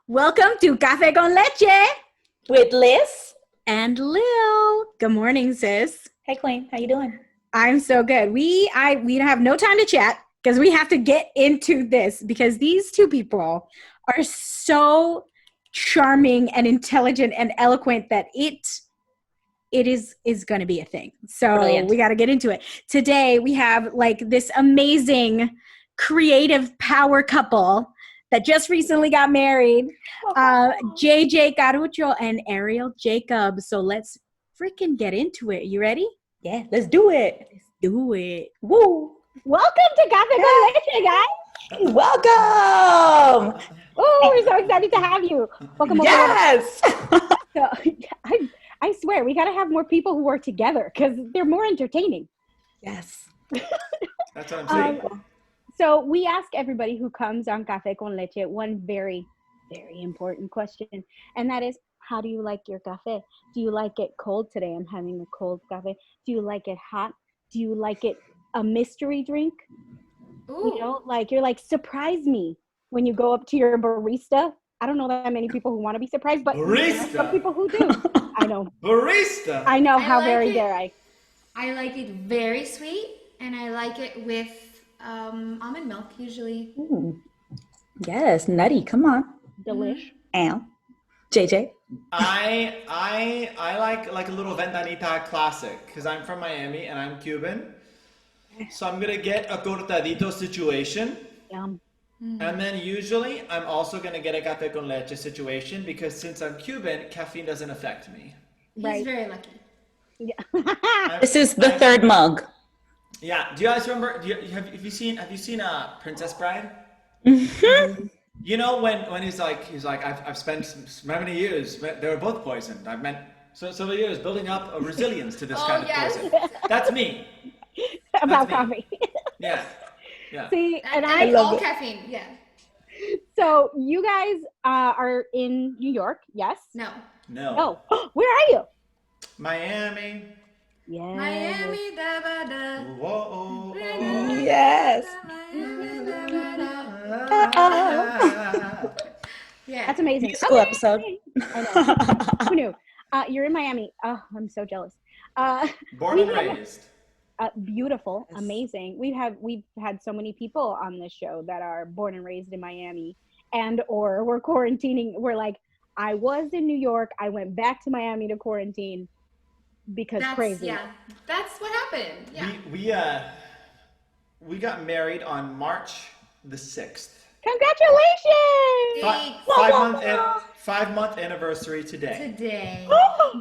Welcome to Café Con Leche with Liz and Lil. Good morning, sis. Hey, Queen. How you doing? I'm so good. We have no time to chat because we have to get into this because these two people are so charming and intelligent and eloquent that it is going to be a thing. So Brilliant. We got to get into it. Today we have like this amazing creative power couple that just recently got married, JJ Caruncho and Arielle Jacob. So let's freaking get into it. You ready? Yeah, let's do it. Let's do it. Woo! Welcome to Café Con Leche, guys. Welcome. Oh, we're so excited to have you. Welcome. Yes. So, I swear we got to have more people who work together because they're more entertaining. Yes. That's what I'm saying. So we ask everybody who comes on Café Con Leche one very, very important question. And that is, how do you like your café? Do you like it cold? Today I'm having a cold café. Do you like it hot? Do you like it a mystery drink? Ooh. You know, like you're like, surprise me when you go up to your barista. I don't know that many people who want to be surprised, but some people who do. I know. Barista. I know. How very dare I? I like it very sweet, and I like it with almond milk usually. Ooh. Yes, nutty. Come on. Delish. And JJ. I like a little Ventanita classic because I'm from Miami and I'm Cuban. So I'm gonna get a cortadito situation. Yum. And then usually I'm also gonna get a café con leche situation because since I'm Cuban, caffeine doesn't affect me. He's very lucky. Yeah. This is the third mug. Yeah. Do you guys remember? Have you seen Princess Bride? You know when he's like I've spent so many years. They were both poisoned. I've spent several years building up a resilience to this kind of poison. That's me. About coffee. Yeah. Yeah. See, and I love all it. caffeine. Yeah. So you guys are in New York, yes? No. No. Oh, where are you? Miami. Yeah. Miami, da ba da. Whoa. Yes. Yeah. That's amazing. School episode. I know. Who knew? You're in Miami. Oh, I'm so jealous. Born and raised. Beautiful, Yes. amazing. We've had so many people on this show that are born and raised in Miami, and or we're quarantining. We're like, I was in New York. I went back to Miami to quarantine because crazy. Yeah, that's what happened. Yeah. We got married on March the 6th. Congratulations! 5-month anniversary today.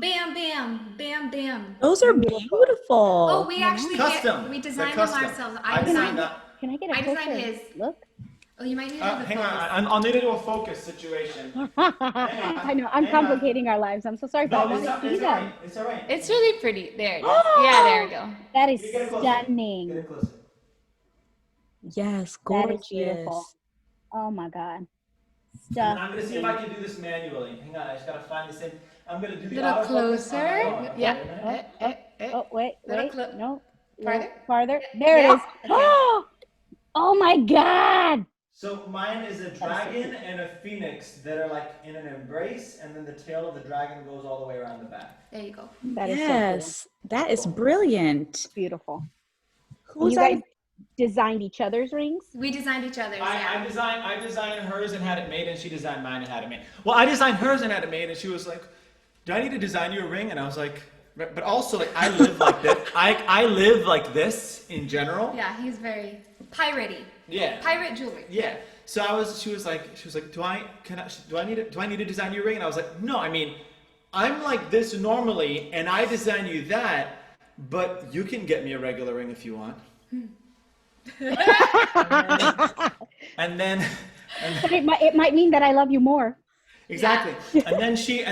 Bam, bam, bam, bam. Those are beautiful. Oh, we actually Custom. we designed They're them custom. ourselves. I designed that. Can I get a I closer designed his. look? Oh, you might need another Hang focus. on, I'll need to do a focus situation. I know, I'm complicating our lives. I'm so sorry, but I want to see them. It's all right. It's really pretty. There it is. Oh! Yeah, there we go. That is Get it closer. stunning. Get it closer. Yes, That gorgeous. is beautiful. Oh my God. And I'm gonna see if I can do this manually. Hang on, I just gotta find the same. I'm gonna do the Little autofocus closer. on my own. Yeah. Oh, wait. No. Farther? Farther. There it is. Oh my God. So mine is a dragon and a phoenix that are like in an embrace, and then the tail of the dragon goes all the way around the back. There you go. That is Yes, that is brilliant. so beautiful. Who's You guys designed each other's rings? We designed each other's. I designed hers and had it made, and she designed mine and had it made. Well, I designed hers and had it made, and she was like, "Do I need to design you a ring?" And I was like, "But also, like, I live like this. I live like this in general." Yeah, he's very piratey. Yeah. Pirate jewelry. Yeah. So she was like, do I need to design you a ring? And I was like, no, I mean, I'm like this normally, and I design you that, but you can get me a regular ring if you want. and then But it might mean that I love you more. exactly. Yeah. And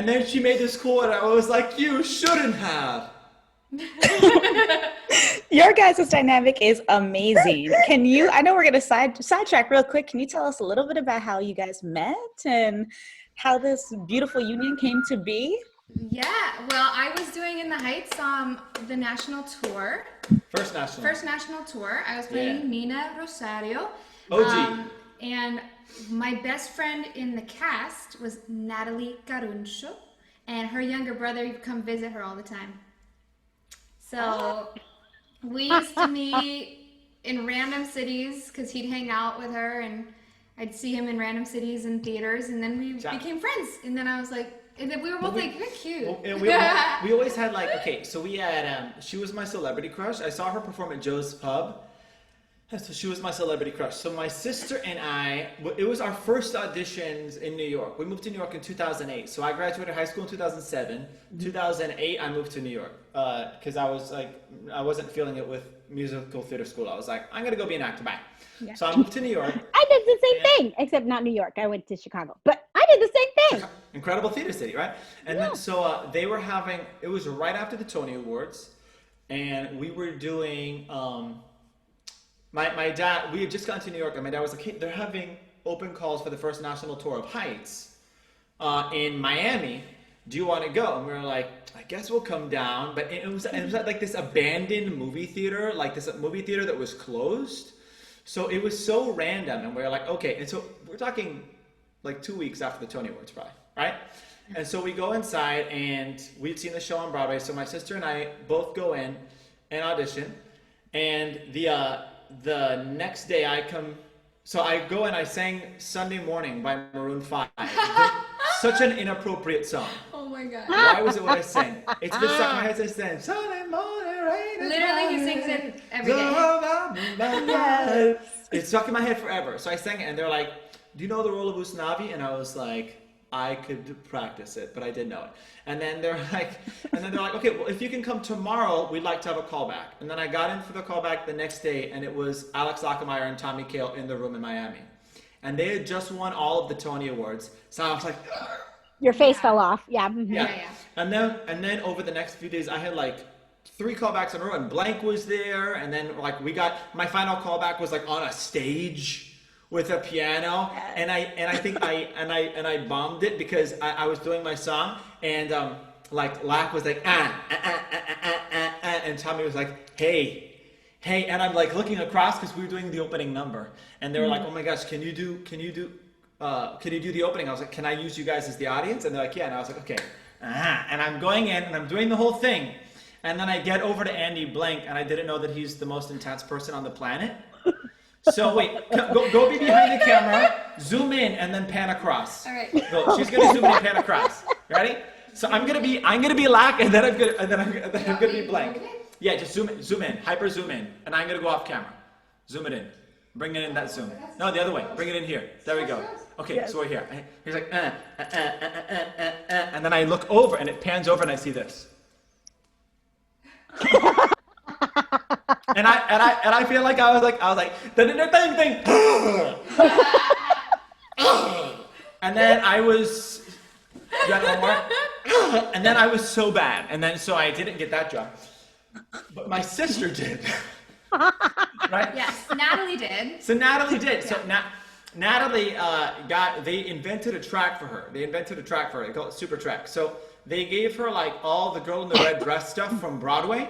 then she made this cool, and I was like, you shouldn't have. Your guys' dynamic is amazing. I know we're going to sidetrack real quick. Can you tell us a little bit about how you guys met and how this beautiful union came to be? Yeah, well, I was doing In the Heights the national tour. First national tour. I was playing Nina Rosario. OG. And my best friend in the cast was Natalie Caruncho, and her younger brother would come visit her all the time. So we used to meet in random cities because he'd hang out with her, and I'd see him in random cities and theaters, and then we became friends. And then I was like, and then we were both like, you're cute. And we always had like, okay, so we had, she was my celebrity crush. I saw her perform at Joe's Pub. So she was my celebrity crush. So my sister and I, it was our first auditions in New York. We moved to New York in 2008. So I graduated high school in 2007. 2008, I moved to New York because I was like, I wasn't feeling it with musical theater school. I was like, I'm going to go be an actor. Bye. Yeah. So I moved to New York. I did the same thing, except not New York. I went to Chicago. But I did the same thing. Incredible theater city, right? And then so they were having, it was right after the Tony Awards. And we were doing... My dad, we had just gotten to New York, and my dad was like, hey, they're having open calls for the first national tour of Heights in Miami. Do you want to go? And we were like, I guess we'll come down. But it was like this abandoned movie theater, like this movie theater that was closed. So it was so random, and we were like, okay. And so we're talking like 2 weeks after the Tony Awards, probably, right? And so we go inside, and we'd seen the show on Broadway. So my sister and I both go in and audition, and the next day I go and I sang Sunday Morning by Maroon 5. Such an inappropriate song. Oh my God. Why was it what I sang? It's been stuck in my head since then. Sunday morning, rain. Literally, he sings it every day. It's stuck in my head forever. So I sang it, and they're like, do you know the role of Usnavi? And I was like, I could practice it, but I didn't know it. And then they're like, okay, well, if you can come tomorrow, we'd like to have a callback. And then I got in for the callback the next day, and it was Alex Lockemeyer and Tommy Kail in the room in Miami. And they had just won all of the Tony Awards. So I was like, your face fell off. Yeah. Yeah. And then over the next few days, I had like 3 callbacks in a row, and Blank was there. And then like my final callback was like on a stage with a piano, and I think I bombed it because I was doing my song, and like Lack was like and Tommy was like hey, and I'm like looking across because we were doing the opening number, and they were like, oh my gosh, can you do the opening? I was like, can I use you guys as the audience? And they're like, yeah. And I was like, okay. And I'm going in and I'm doing the whole thing, and then I get over to Andy Blank, and I didn't know that he's the most intense person on the planet. So wait, go be behind the camera, zoom in, and then pan across. All right. Go. She's gonna zoom in and pan across. Ready? So I'm gonna be Lack, and then I'm gonna be Blank. Yeah, just zoom in, hyper zoom in, and I'm gonna go off camera. Zoom it in, bring it in that zoom. No, the other way. Bring it in here. There we go. Okay, so we're here. He's like, and then I look over, and it pans over, and I see this. And I feel like I was like thing. And then I was, you got one more? And then I was so bad, and then so I didn't get that job, but my sister did. Right? Yes, Natalie did. So Natalie did. So Natalie they invented a track for her. They call it Super Track. So they gave her like all the girl in the red dress stuff from Broadway.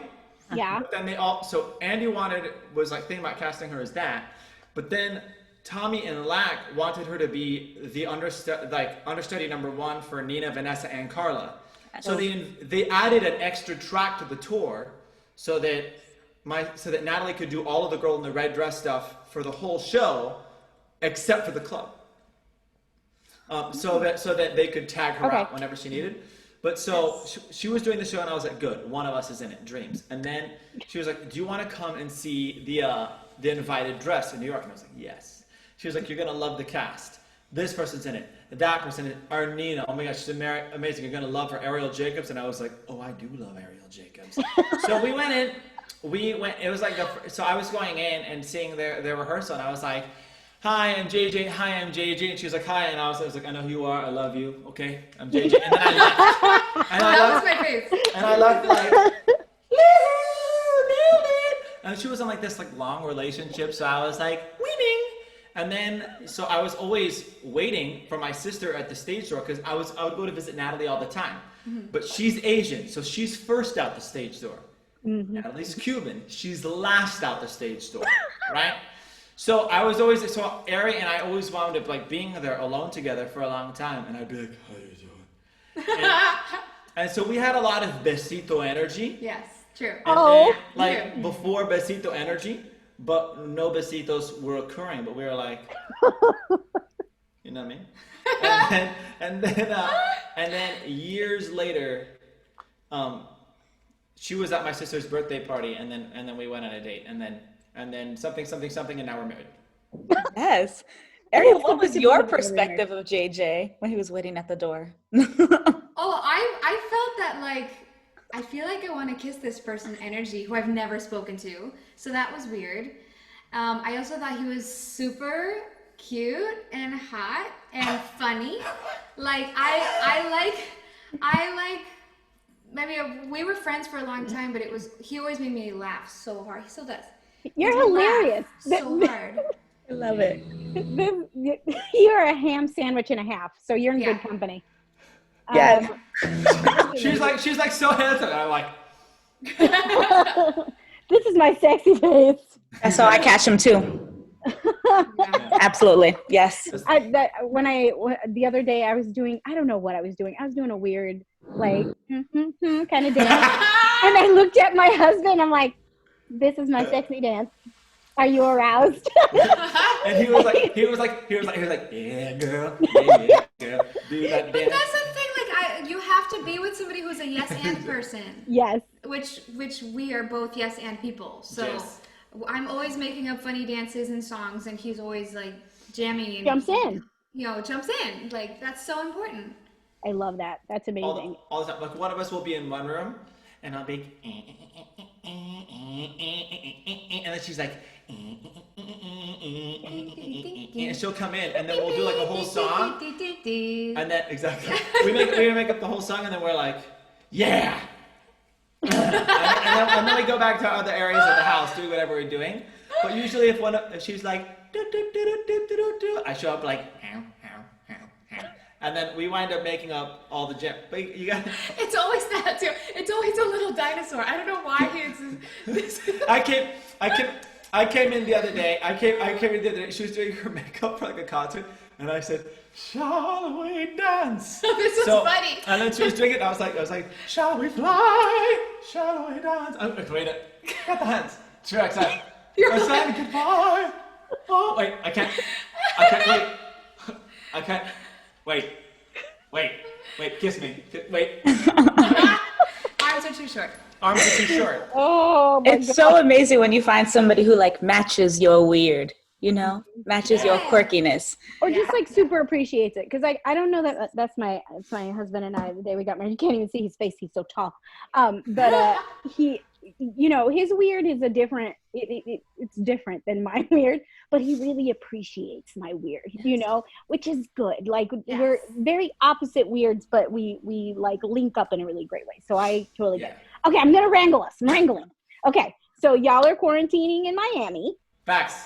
Yeah. But then so Andy was like thinking about casting her as that, but then Tommy and Lack wanted her to be the understudy number 1 for Nina, Vanessa, and Carla. So they added an extra track to the tour so that Natalie could do all of the girl in the red dress stuff for the whole show, except for the club. So that they could tag her out whenever she needed. But so she was doing the show, and I was like, good, one of us is in it, dreams. And then she was like, do you want to come and see the invited dress in New York? And I was like, yes. She was like, you're going to love the cast. This person's in it. That person, our Nina, oh my gosh, she's amazing. You're going to love her, Arielle Jacobs. And I was like, oh, I do love Arielle Jacobs. So we went in. It was like, so I was going in and seeing their rehearsal, and I was like, hi, I'm JJ. Hi, I'm JJ. And she was like, hi. And I was like, I know who you are. I love you. Okay, I'm JJ. And then I left. That was my face. And I left like, and she was in like this like long relationship. So I was like, weeping. And then, so I was always waiting for my sister at the stage door because I would go to visit Natalie all the time. Mm-hmm. But she's Asian, so she's first out the stage door. Mm-hmm. Natalie's Cuban. She's last out the stage door, right? So Ari and I always wound up like being there alone together for a long time, and I'd be like, "How you doing?" And so we had a lot of besito energy. Yes, true. And Oh. then, like before besito energy, but no besitos were occurring. But we were like, you know what I mean? And then years later, she was at my sister's birthday party, and then we went on a date, and then something, and now we're married. Yes. Arielle, what was your perspective of JJ when he was waiting at the door? Oh, I felt that like I feel like I want to kiss this person energy who I've never spoken to. So that was weird. I also thought he was super cute and hot and funny. Like I like maybe we were friends for a long time, but he always made me laugh so hard. He still does. You're hilarious. So hard. I love it. You're a ham sandwich and a half, so you're in good company. Yes. She's like so handsome, and I'm like, this is my sexy face. That's how I catch him too. Absolutely. Yes. The other day I was doing, I don't know what I was doing. I was doing a weird like kind of dance, and I looked at my husband. I'm like, this is my sexy dance. Are you aroused? And he was like, yeah, girl, yeah, girl, do that But dance. that's the thing, like you have to be with somebody who's a yes and person. Yes. Which we are both yes and people. So Yes. I'm always making up funny dances and songs, and he's always like jamming and Jumps in. Jumps in. Like that's so important. I love that. That's amazing. All the time. Like one of us will be in one room, and I'll be, and then she's like, and she'll come in, and then we'll do like a whole song, and then exactly we make up the whole song, and then we're like, yeah, and then we go back to other areas of the house doing whatever we're doing. But usually if she's like do, do, do, do, do, do, do, I show up like and then we wind up making up all the jam. But you got. It's always that too. It's always a little dinosaur. I don't know why he's. I came in the other day. I came in the other day. She was doing her makeup for like a concert, and I said, "Shall we dance?" This is funny. And then she was doing it. And I was like, "Shall we fly? Shall we dance?" I'm like, wait, got the hands. Too excited. I said goodbye. Oh wait, I can't wait. I can't. Wait, kiss me. Wait. Arms are too short. Arms are too short. Oh, my It's God. so amazing when you find somebody who like matches your weird, matches your quirkiness. Or just like super appreciates it. Because I don't know that's my husband and I, the day we got married. You can't even see his face. He's so tall. But he, his weird is a different, it's different than my weird, but he really appreciates my weird, which is good. Like we're very opposite weirds, but we like link up in a really great way. So I totally get it. Okay, I'm going to wrangle us. I'm wrangling. Okay, so y'all are quarantining in Miami. Facts.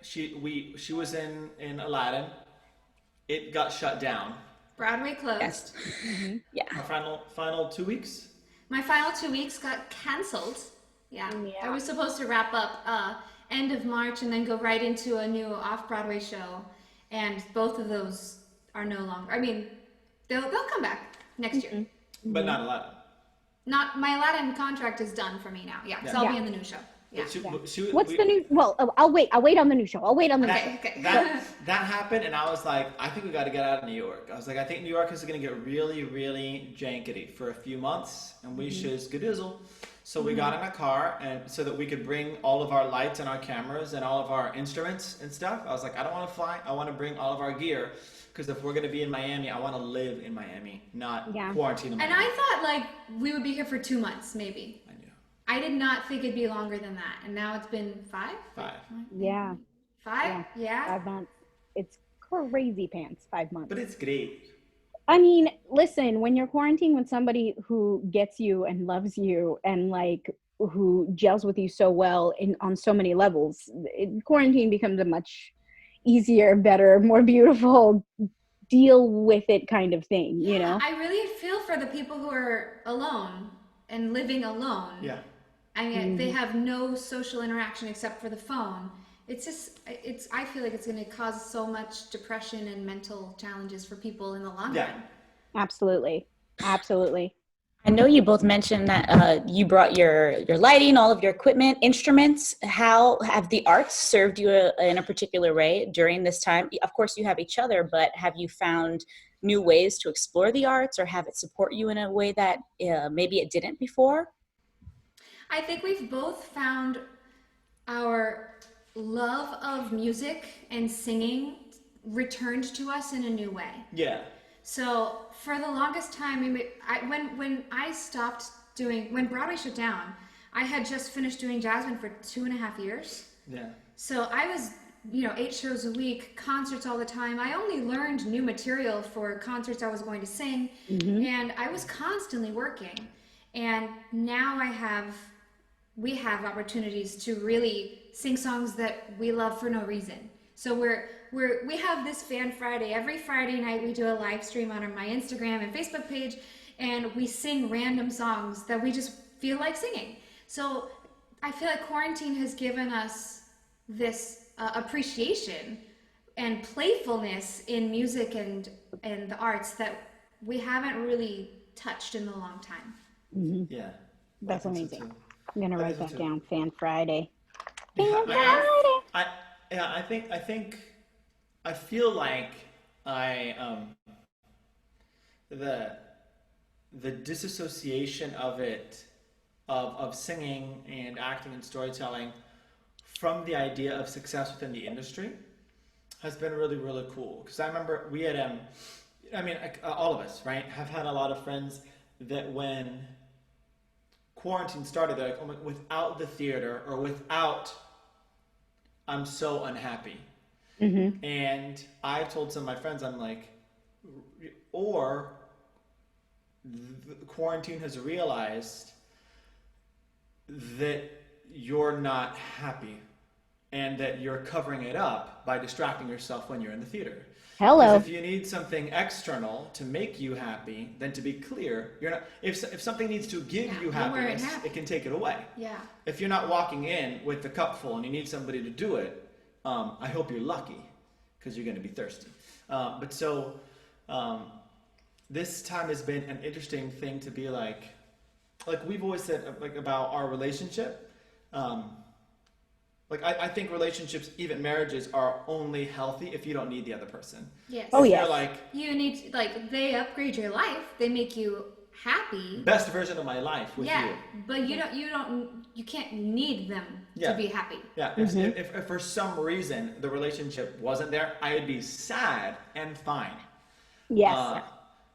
She was in Aladdin. It got shut down. Broadway closed. Yes. Mm-hmm. Yeah. Our final 2 weeks. My final 2 weeks got canceled. Yeah. I was supposed to wrap up end of March and then go right into a new off-Broadway show, and both of those are no longer. I mean, they'll come back next year. But not Aladdin. Not my Aladdin contract is done for me now. Yeah, so I'll be in the new show. Yeah. What's the new? Well, I'll wait on the new show. Okay. That happened, and I was like, I think we got to get out of New York. I was like, I think New York is going to get really, really jankety for a few months, and we should skadoozle. So we got in a car, and so that we could bring all of our lights and our cameras and all of our instruments and stuff. I was like, I don't want to fly. I want to bring all of our gear, because if we're going to be in Miami, I want to live in Miami, not quarantine in Miami. And I thought like we would be here for 2 months, maybe. I did not think it'd be longer than that, and now it's been 5? 5. Yeah. 5? Yeah. 5 months. It's crazy pants. 5 months. But it's great. I mean, listen, when you're quarantining with somebody who gets you and loves you and like who gels with you so well on so many levels, quarantine becomes a much easier, better, more beautiful deal with it kind of thing, I really feel for the people who are alone and living alone. Yeah. I mean, they have no social interaction except for the phone, it's just, I feel like it's going to cause so much depression and mental challenges for people in the long Yeah. run. Absolutely. Absolutely. I know you both mentioned that you brought your lighting, all of your equipment, instruments. How have the arts served you in a particular way during this time? Of course, you have each other, but have you found new ways to explore the arts, or have it support you in a way that maybe it didn't before? I think we've both found our love of music and singing returned to us in a new way. Yeah. So for the longest time, when I stopped doing, when Broadway shut down, I had just finished doing Jasmine for 2.5 years. Yeah. So I was, 8 shows a week, concerts all the time. I only learned new material for concerts I was going to sing, and I was constantly working. And now we have opportunities to really sing songs that we love for no reason. So we have this Fan Friday. Every Friday night we do a live stream on my Instagram and Facebook page, and we sing random songs that we just feel like singing. So I feel like quarantine has given us this appreciation and playfulness in music and the arts that we haven't really touched in a long time. Yeah. That's I think so amazing. too. I'm going to I write think so that too. down. Fan Friday. Yeah, Yes. I feel like the disassociation of it of singing and acting and storytelling from the idea of success within the industry has been really, really cool. Because I remember we had all of us, right, have had a lot of friends that when quarantine started, they're like, oh my, without the theater or without, I'm so unhappy. And I told some of my friends, I'm like, or the quarantine has realized that you're not happy and that you're covering it up by distracting yourself when you're in the theater. Hello. Because if you need something external to make you happy, then to be clear, you're not. If something needs to give you then we're happiness, happy. it can take it away. Yeah. If you're not walking in with the cup full and you need somebody to do it, I hope you're lucky, because you're going to be thirsty. This time has been an interesting thing to be like we've always said about our relationship. I think relationships, even marriages, are only healthy if you don't need the other person. Yes. Oh, If yes. you're like, You need, they upgrade your life. They make you happy. best version of my life with Yeah, you. but you can't need them Yeah. to be happy. Yeah, if for some reason the relationship wasn't there, I would be sad and fine. Yes.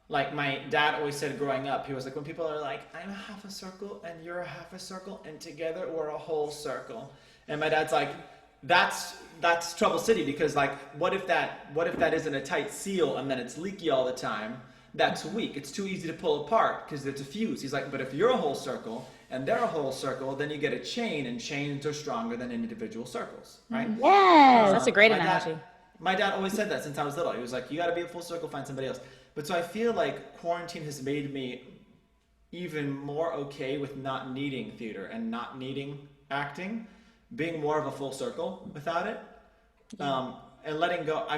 Like my dad always said growing up, he was like, when people are like, I'm half a circle and you're a half a circle and together we're a whole circle. And my dad's like, that's Trouble City, because like, what if that isn't a tight seal and then it's leaky all the time? That's weak. It's too easy to pull apart because it's a fuse. He's like, but if you're a whole circle and they're a whole circle, then you get a chain, and chains are stronger than individual circles, right? Yes. That's a great My analogy. My dad always said that since I was little. He was like, you got to be a full circle, find somebody else. But so I feel like quarantine has made me even more okay with not needing theater and not needing acting, being more of a full circle without it, and letting go. I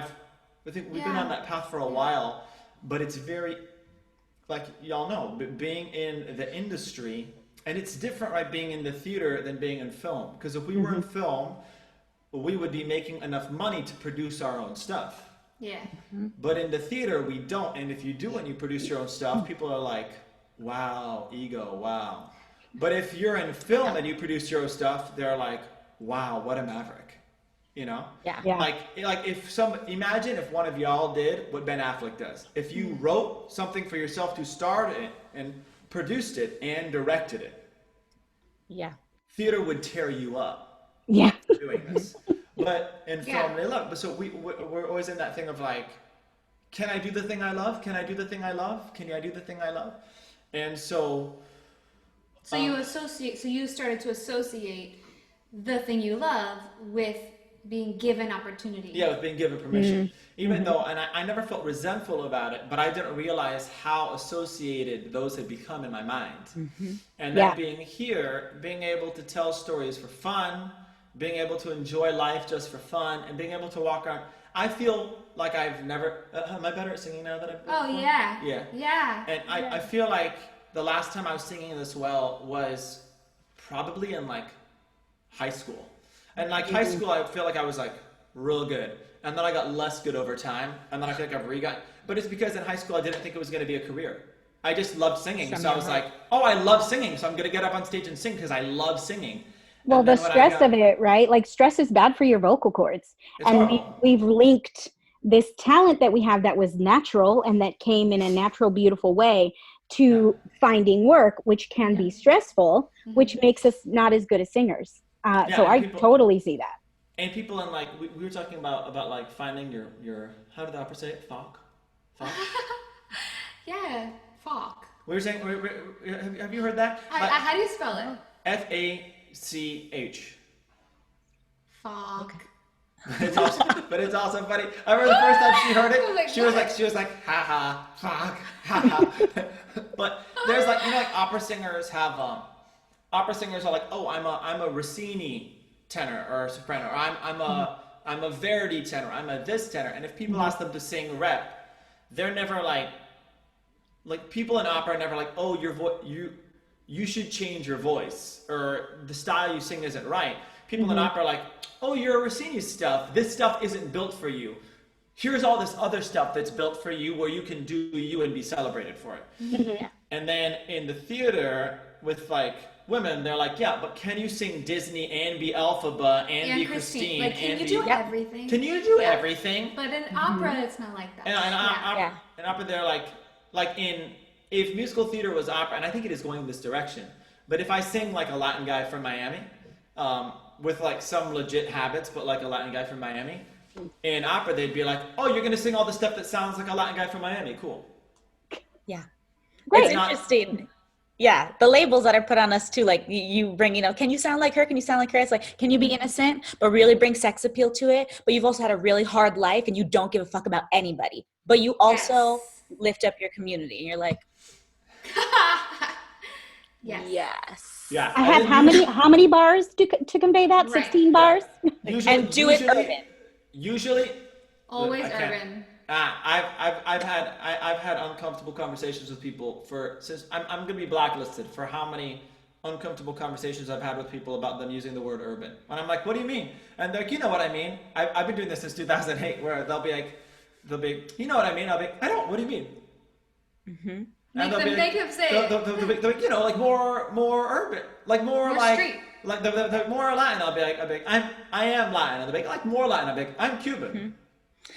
think we've been on that path for a while, but it's very, like y'all know, being in the industry, and it's different, right, being in the theater than being in film. Because if we were in film, we would be making enough money to produce our own stuff. Yeah. But in the theater, we don't. And if you do and you produce your own stuff, people are like, wow, ego, wow. But if you're in film and you produce your own stuff, they're like, wow, what a maverick. You know? Yeah. Yeah. Like imagine if one of y'all did what Ben Affleck does. If you wrote something for yourself to star in and produced it and directed it, Yeah. theater would tear you up Yeah. doing this. But in Yeah. film, they love. But so we're always in that thing of like, can I do the thing I love? Can I do the thing I love? Can I do the thing I love? And so. So you started to associate the thing you love with being given opportunity. Yeah, with being given permission. Even though, and I never felt resentful about it, but I didn't realize how associated those had become in my mind. And then being here, being able to tell stories for fun, being able to enjoy life just for fun, and being able to walk around. I feel like I've never. Am I better at singing now that I've? Oh yeah. Yeah. Yeah. And I feel like the last time I was singing this well was probably in like high school. And like high school, I feel like I was like real good. And then I got less good over time. And then I feel like I've re-got. But it's because in high school, I didn't think it was going to be a career. I just loved singing. So I was like, oh, I love singing. So I'm going to get up on stage and sing because I love singing. Well, the stress of it, right? Like stress is bad for your vocal cords. And we've linked this talent that we have that was natural and that came in a natural, beautiful way to finding work, which can be stressful, which makes us not as good as singers. So I totally see that. And people in like, we were talking about like finding your how did the opera say it? Falk? Yeah, falk. We were saying, have you heard that? How do you spell it? F-A-C-H. Falk. But it's also funny. I remember the first time she heard it, she was like, ha ha, fuck, ha ha. But there's like, like opera singers have, opera singers are like, oh, I'm a Rossini tenor or soprano, or I'm a Verdi tenor, I'm a this tenor. And if people ask them to sing rep, they're never like people in opera are never like, oh, your voice, you should change your voice, or the style you sing isn't right. People in opera are like, oh, you're a Rossini stuff. This stuff isn't built for you. Here's all this other stuff that's built for you where you can do you and be celebrated for it. And then in the theater with like women, they're like, yeah, but can you sing Disney and be Elphaba and be Christine? Like, can you do everything? Can you do everything? But in opera, it's not like that. In opera, they're like if musical theater was opera, and I think it is going this direction, but if I sing like a Latin guy from Miami, with like some legit habits, but like a Latin guy from Miami, in opera, they'd be like, oh, you're going to sing all the stuff that sounds like a Latin guy from Miami. Cool. Yeah. Great. It's interesting. Yeah, the labels that are put on us too, like you bring, can you sound like her? Can you sound like her? It's like, can you be innocent, but really bring sex appeal to it? But you've also had a really hard life and you don't give a fuck about anybody. But you also lift up your community. And you're like, yes. Yeah. I have how many bars to convey that? 16 bars? And do it urban. Usually. Always urban. I've had uncomfortable conversations with people since I'm gonna be blacklisted for how many uncomfortable conversations I've had with people about them using the word urban. And I'm like, what do you mean? And they're like, you know what I mean? I've been doing this since 2008, where they'll be, you know what I mean? I'll be, I don't. What do you mean? Mm-hmm. Make them think of say it. They'll be, like more urban, like more like street. Like the more Latin. I'll be like, I am Latin. And they'll be like more Latin. I'll be like, I'm Cuban. Mm-hmm.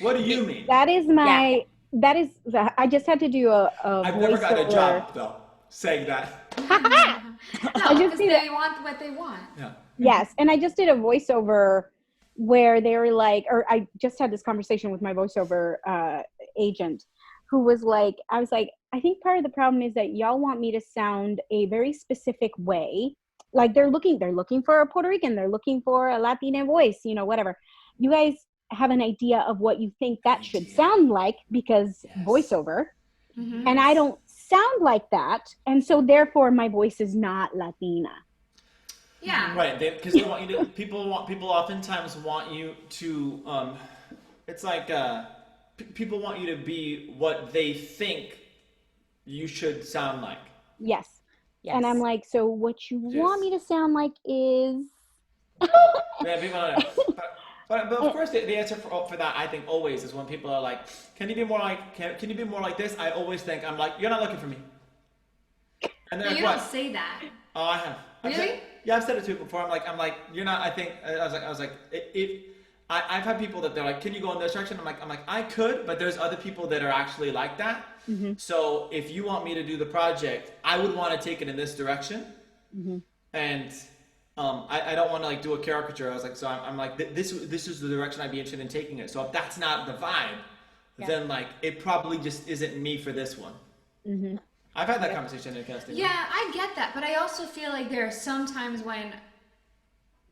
What do you mean? That is I just had to do I've never gotten a job though saying that. No, because they want what they want. Yeah. Yes, and I just did a voiceover where they were like, or I just had this conversation with my voiceover agent, who was like, I was like, I think part of the problem is that y'all want me to sound a very specific way. Like they're looking for a Puerto Rican, they're looking for a Latina voice, whatever. You guys have an idea of what you think that should sound like because voiceover, and I don't sound like that, and so therefore my voice is not Latina. Yeah, right. Because they want you to. People oftentimes want you to. It's like people want you to be what they think you should sound like. Yes. And I'm like, so what you want me to sound like is. Yeah, people don't know. But of course, the answer for that, I think, always is when people are like, "Can you be more like? Can you be more like this?" I always think I'm like, "You're not looking for me." And they're no, like, you what? don't say that. Oh, I have. Really? I've said it to people before. I'm like, you're not. I think I was like, if I've had people that they're like, "Can you go in this direction?" I'm like, I could, but there's other people that are actually like that. Mm-hmm. So if you want me to do the project, I would want to take it in this direction, and. I don't want to like do a caricature. I was like, so I'm like, this is the direction I'd be interested in taking it. So if that's not the vibe, then like it probably just isn't me for this one. Mm-hmm. I've had that conversation in Castillo. Yeah, I get that, but I also feel like there are some times when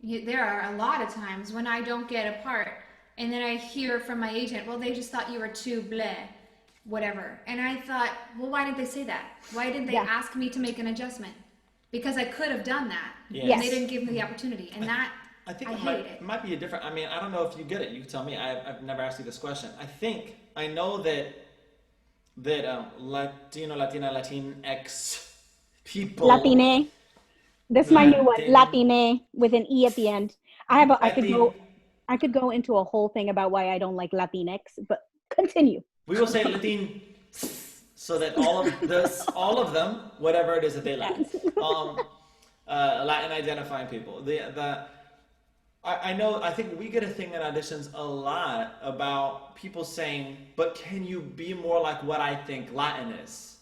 there are a lot of times when I don't get a part, and then I hear from my agent, well, they just thought you were too bleh, whatever. And I thought, well, why didn't they say that? Why didn't they ask me to make an adjustment? Because I could have done that. Yes. And they didn't give me the opportunity. And that I think I it hate might, it. it might be a different. I mean, I don't know if you get it. You can tell me. I've never asked you this question. I know that Latino, Latina, Latinx people, Latine. This is my new one. Latino, Latine with an E at the end. I could Latin. go into a whole thing about why I don't like Latinx, but continue. We will say Latin, so that all of them, whatever it is that they like, um, Latin identifying people. I know, I think we get a thing in auditions a lot about people saying, but can you be more like what I think Latin is?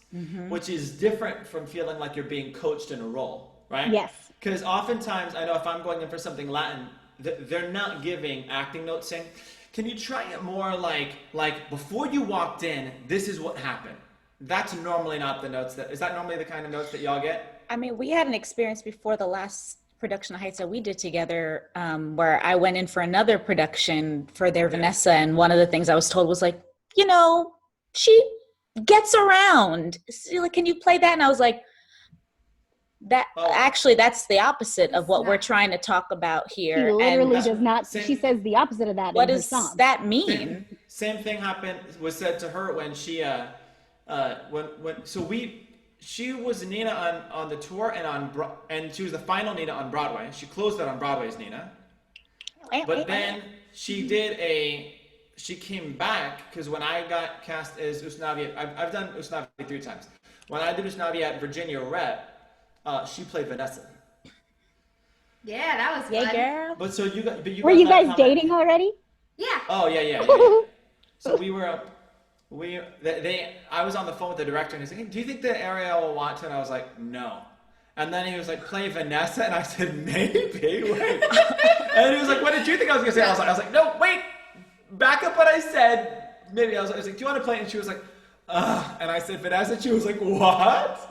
Which is different from feeling like you're being coached in a role, right? Yes. Because oftentimes, I know if I'm going in for something Latin, they're not giving acting notes saying, can you try it more like before you walked in, this is what happened. That's normally not the notes is that normally the kind of notes that y'all get? I mean, we had an experience before the last production of Heights that we did together, where I went in for another production for their Vanessa, and one of the things I was told was like, she gets around. So, like, can you play that? And I was like, actually, that's the opposite of what we're trying to talk about She here. literally And does not. She says the opposite of that what in her does song. that mean? Same thing was said to her when she she was Nina on the tour and she was the final Nina on Broadway. She closed out on Broadway's Nina, but then she came back because when I got cast as Usnavi, I've done Usnavi 3 times. When I did Usnavi at Virginia Rep, she played Vanessa. Yeah, that was Yeah, fun. girl. But so you got, but you Were got you that guys comment. dating already? Yeah. Oh yeah. So I was on the phone with the director and he's like, hey, do you think that Arielle will want to? And I was like, no. And then he was like, play Vanessa, and I said, maybe. Wait. And he was like, what did you think I was gonna say? I was like, no, wait, back up what I said. Maybe I was like, do you want to play? And she was like, and I said Vanessa, and she was like, what?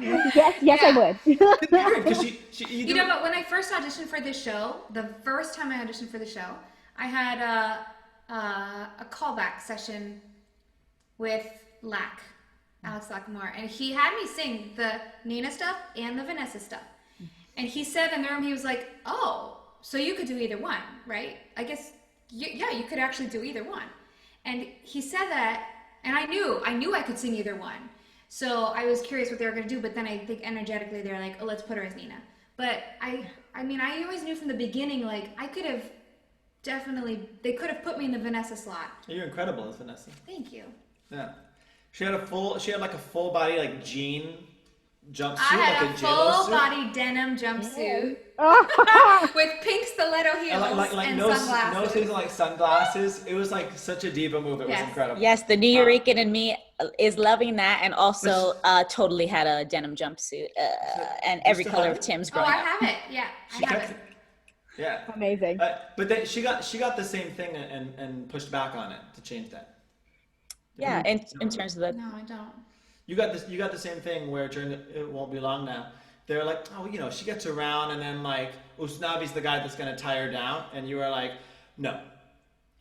Yes, I would. Because You know, but when I first auditioned for this show, the first time I auditioned for the show, I had a callback session with Alex Lacamoire, and he had me sing the Nina stuff and the Vanessa stuff. And he said in the room, he was like, oh, so you could do either one, right? I guess, you could actually do either one. And he said that, and I knew I could sing either one. So I was curious what they were going to do, but then I think energetically they're like, oh, let's put her as Nina. But I mean, I always knew from the beginning, like, I could have they could have put me in the Vanessa slot. You're incredible as Vanessa. Thank you. Yeah. She had like a full body like jean jumpsuit, I had like a J-Lo full suit. body denim jumpsuit with pink stiletto heels Like and no sunglasses. no things like sunglasses. It was like such a diva move. It was incredible. Yes, the New Eurekan in me is loving that, and also totally had a denim jumpsuit and every color of Tim's growing I up. have it. Yeah, I have it. Yeah. Amazing. But then she got the same thing and pushed back on it to change that. Yeah, in terms of the No, I don't. You got the same thing where it won't be long now. They're like, oh, she gets around, and then like Usnavi's the guy that's gonna tie her down, and you were like, no.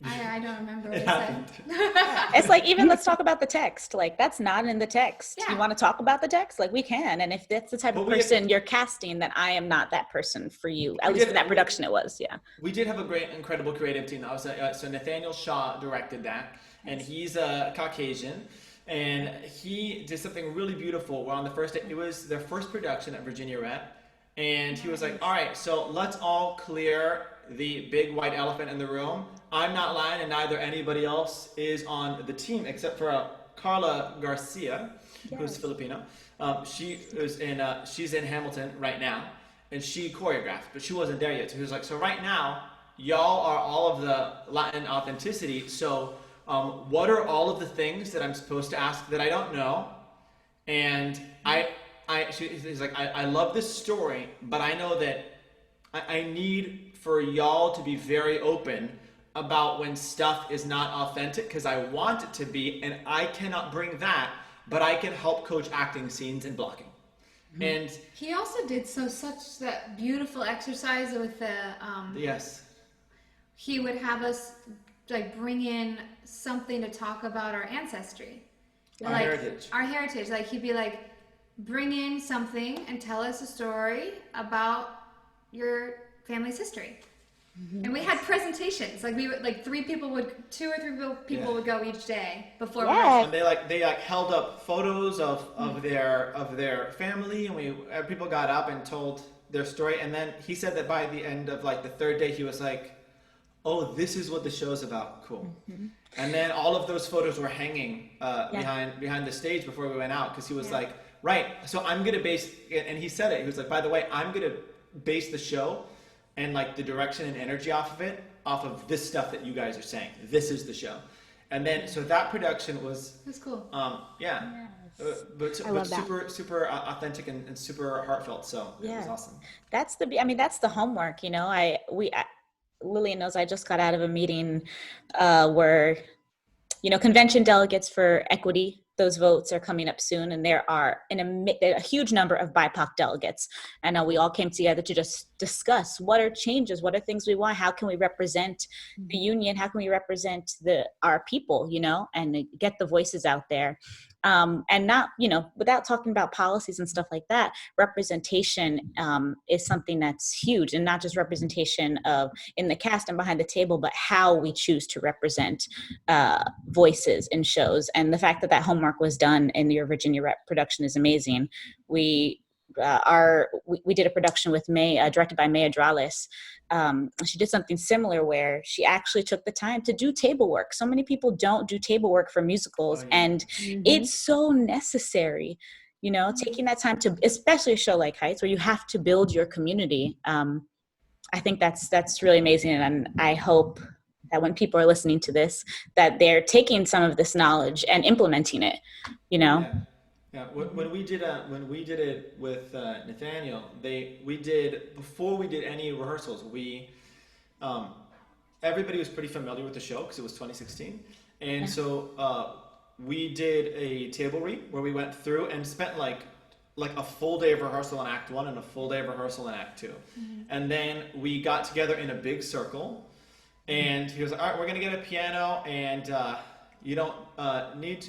I don't remember what It he said. happened. it's like, even let's talk about the text. Like, that's not in the text. Yeah. You want to talk about the text? Like, we can. And if that's the type of person you're casting, then I am not that person for you. At least for that production, it was. Yeah. We did have a incredible creative team. So Nathaniel Shaw directed that, and he's a Caucasian, and he did something really beautiful. Where on the first day, it was their first production at Virginia Rep, and he was like, all right, so let's all clear the big white elephant in the room. I'm not lying, and neither anybody else is on the team except for Carla Garcia, who's Filipino. She's in Hamilton right now, and she choreographed, but she wasn't there yet. So he was like, so right now, y'all are all of the Latin authenticity. So what are all of the things that I'm supposed to ask that I don't know? And he's like, I love this story, but I know that I need for y'all to be very open about when stuff is not authentic, because I want it to be, and I cannot bring that, but I can help coach acting scenes and blocking. And He also did such that beautiful exercise with the yes, he would have us like bring in something to talk about our ancestry, Our like heritage. our heritage. Like he'd be like, bring in something and tell us a story about your family's history. And we had presentations. Like we would, like 2 or 3 people would go each day before rehearsal. And they held up photos of their family, and people got up and told their story. And then he said that by the end of like the 3rd day, he was like, "Oh, this is what the show's about. Cool." And then all of those photos were hanging behind the stage before we went out, because he was like, "Right, so I'm gonna base," and he said it. He was like, "By the way, I'm gonna base the show and like the direction and energy off of this stuff that you guys are saying. This is the show." And then so that production was cool. But super authentic and super heartfelt. So it was awesome. That's the homework, you know. Lillian knows I just got out of a meeting where, you know, convention delegates for equity, those votes are coming up soon, and there are a huge number of BIPOC delegates. And we all came together to just discuss what are changes, what are things we want, how can we represent the union, how can we represent our people, you know, and get the voices out there. And not, you know, without talking about policies and stuff like that, representation is something that's huge, and not just representation of in the cast and behind the table, but how we choose to represent voices in shows. And the fact that homework was done in your Virginia Rep production is amazing. We did a production with directed by May Adrales. She did something similar where she actually took the time to do table work. So many people don't do table work for musicals, and it's so necessary, you know, taking that time to, especially a show like Heights, where you have to build your community. I think that's really amazing, and I hope that when people are listening to this, that they're taking some of this knowledge and implementing it, you know. Yeah. When we did it with Nathaniel, before we did any rehearsals, everybody was pretty familiar with the show because it was 2016, and so we did a table read where we went through and spent like a full day of rehearsal in Act 1 and a full day of rehearsal in Act 2, and then we got together in a big circle, and he was like, "All right, we're gonna get a piano, and you don't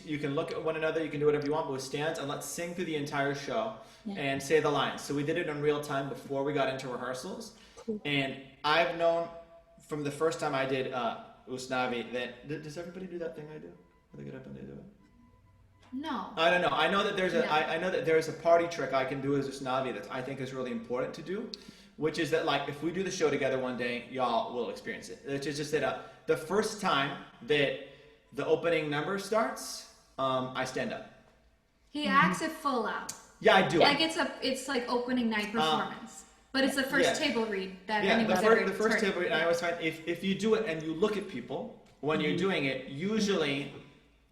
you can look at one another, you can do whatever you want, but with stands, and let's sing through the entire show and say the lines." So we did it in real time before we got into rehearsals. And I've known from the first time I did Usnavi that, does everybody do that thing I do? Where they get up and they do it? No. I don't know. I know that there's a party trick I can do as Usnavi that I think is really important to do, which is that like if we do the show together one day, y'all will experience it. Which is just that the first time that the opening number starts, I stand up. He acts it full out. Yeah, I do. Like it's like opening night performance, but it's the first table read that anyone's ever the first heard. table read. And I always find if you do it and you look at people when you're doing it, usually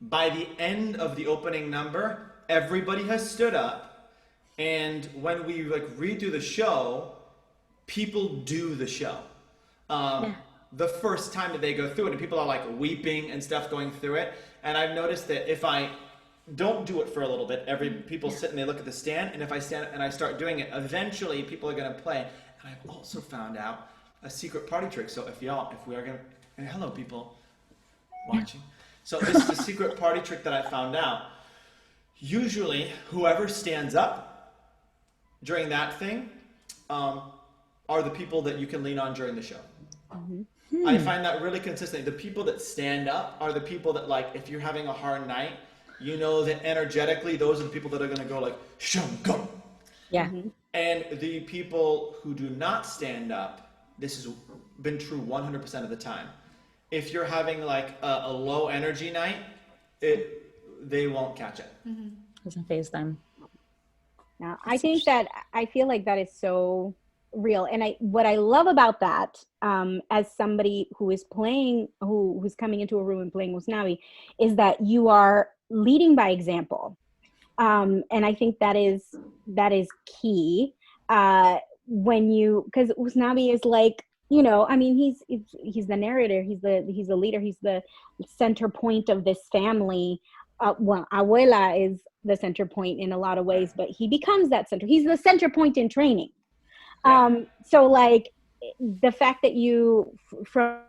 by the end of the opening number, everybody has stood up, and when we like read through the show, people do the show. The first time that they go through it, and people are like weeping and stuff going through it. And I've noticed that if I don't do it for a little bit, people sit and they look at the stand, and if I stand and I start doing it, eventually people are going to play. And I've also found out a secret party trick. So if we are going to, and hello people watching. So this is a secret party trick that I found out. Usually whoever stands up during that thing are the people that you can lean on during the show. I find that really consistent. The people that stand up are the people that, like, if you're having a hard night, you know that energetically those are the people that are going to go like, shum, go. Yeah. And the people who do not stand up, this has been true 100% of the time. If you're having like a low energy night, they won't catch it. Doesn't faze them. Now, I feel like that is so real. And what I love about that, as somebody who is playing, who's coming into a room and playing Usnavi, is that you are leading by example. And I think that is key. Because Usnavi is like, you know, I mean, he's the narrator, he's the leader, he's the center point of this family. Well, Abuela is the center point in a lot of ways, but he becomes that center. He's the center point in training. So like the fact that you from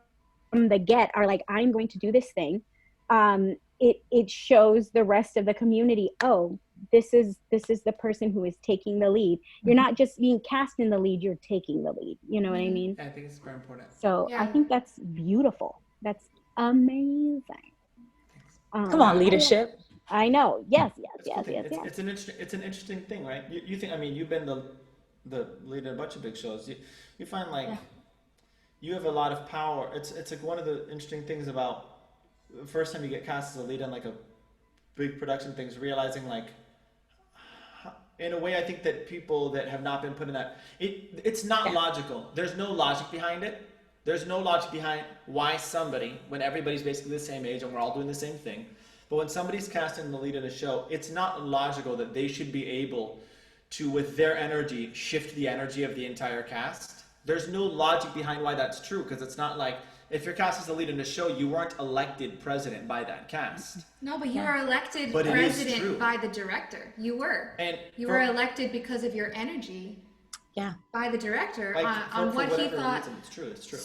the get are like, I'm going to do this thing. It shows the rest of the community, oh, this is the person who is taking the lead. You're not just being cast in the lead, you're taking the lead. You know what I mean? I think it's very important. So I think that's beautiful. That's amazing. Come on, leadership. I know. Yes. It's an interesting thing, right? You think, I mean, you've been the leader of a bunch of big shows. You find like you have a lot of power. It's like one of the interesting things about the first time you get cast as a lead on like a big production things, realizing like, in a way, I think that people that have not been put in that, it's not logical. There's no logic behind it. There's no logic behind why somebody, when everybody's basically the same age and we're all doing the same thing, but when somebody's cast in the lead of the show, it's not logical that they should be able to, with their energy, shift the energy of the entire cast. There's no logic behind why that's true, because it's not like, if you're cast as the lead in the show, you weren't elected president by that cast. No, but you were elected president by the director. You were. And you were elected because of your energy. Yeah. By the director on what he thought. Reason, it's true. It's true.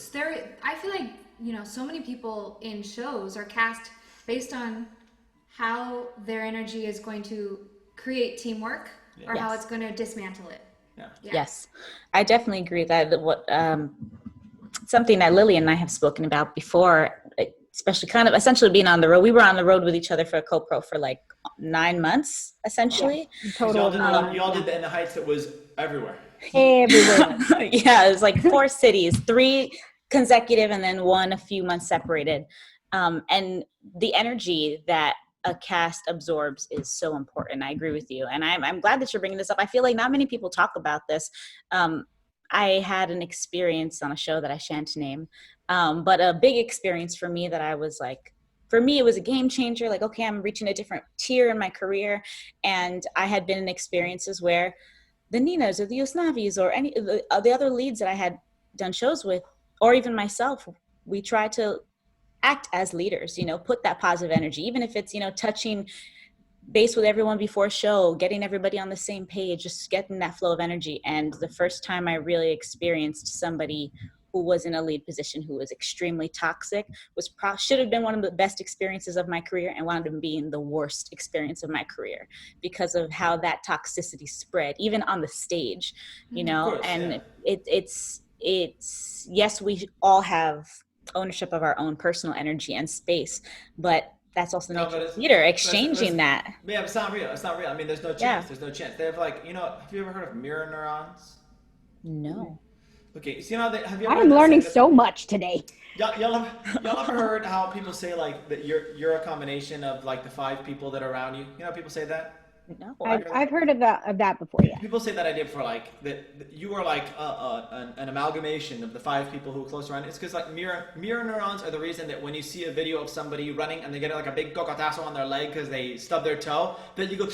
I feel like, you know, so many people in shows are cast based on how their energy is going to create teamwork or how it's going to dismantle it. Yeah. Yes, I definitely agree that what something that Lillian and I have spoken about before, especially kind of essentially being on the road. We were on the road with each other for a co-pro for like 9 months, essentially. Total. You all did that in the Heights. It was everywhere. Yeah, it was like 4 cities, 3 consecutive, and then 1 a few months separated. And the energy that a cast absorbs is so important. I agree with you. And I'm glad that you're bringing this up. I feel like not many people talk about this. I had an experience on a show that I shan't name, but a big experience for me that I was like, for me, it was a game changer. Like, okay, I'm reaching a different tier in my career. And I had been in experiences where the Ninas or the Usnavis or any of the other leads that I had done shows with, or even myself, we try to act as leaders, you know, put that positive energy, even if it's, you know, touching base with everyone before show, getting everybody on the same page, just getting that flow of energy. And the first time I really experienced somebody who was in a lead position who was extremely toxic should have been one of the best experiences of my career and wound up being the worst experience of my career because of how that toxicity spread, even on the stage, you know. Course, and it's yes, we all have ownership of our own personal energy and space, but that's also the nature of theater, exchanging that. Yeah, but it's not real. It's not real. I mean, there's no chance. Yeah. There's no chance. They have like, you know, have you ever heard of mirror neurons? No. Okay, so you know, have you ever I'm learning so much today. Y'all ever heard how people say like that you're a combination of like the 5 people that are around you? You know, people say that. No, I've heard of that before. Yeah. People say that idea for like that you are like an amalgamation of the 5 people who are close around. It's because like mirror neurons are the reason that when you see a video of somebody running and they get like a big cocotazo on their leg because they stub their toe, that you go.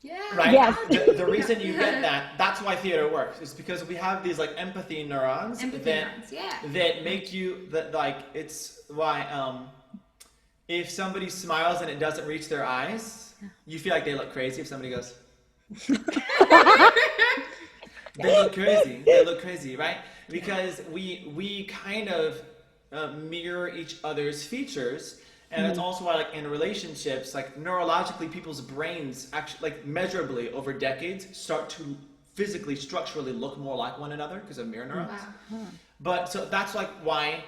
Yeah. Right. Yes. The reason you get that's why theater works. Is because we have these like empathy neurons that make you like it's why if somebody smiles and it doesn't reach their eyes, you feel like they look crazy. If somebody goes, they look crazy. They look crazy, right? Because we kind of mirror each other's features. And it's also why, like, in relationships, like, neurologically, people's brains actually, like, measurably over decades start to physically, structurally look more like one another because of mirror neurons. Wow. But so that's, like, why,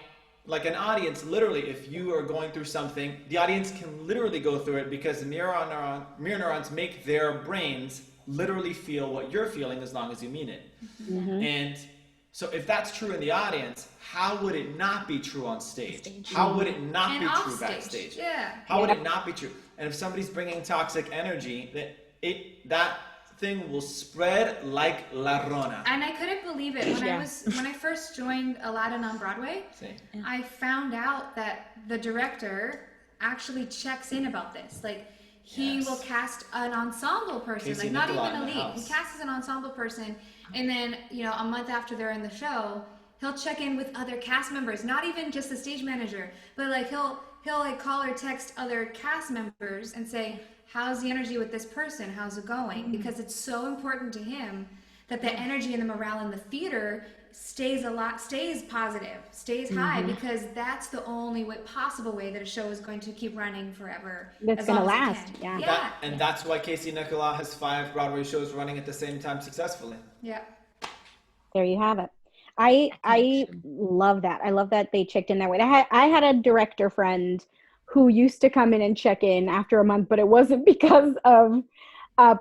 like, an audience, literally, if you are going through something, the audience can literally go through it because the mirror neurons make their brains literally feel what you're feeling as long as you mean it. Mm-hmm. And so if that's true in the audience, how would it not be true on stage? How would it not be true backstage? Yeah. How would it not be true? And if somebody's bringing toxic energy, that thing will spread like La Rona. And I couldn't believe it when I first joined Aladdin on Broadway. I found out that the director actually checks in about this. Like he will cast an ensemble person, like not even a lead. He casts an ensemble person, and then a month after they're in the show, he'll check in with other cast members, not even just the stage manager, but like he'll like call or text other cast members and say, how's the energy with this person? How's it going? Because it's so important to him that the energy and the morale in the theater stays positive, stays high, because that's the only possible way that a show is going to keep running forever. That's going to last. Yeah. That's why Casey Nicola has 5 Broadway shows running at the same time successfully. Yeah. There you have it. I love that. I love that they checked in that way. I had a director friend who used to come in and check in after a month, but it wasn't because of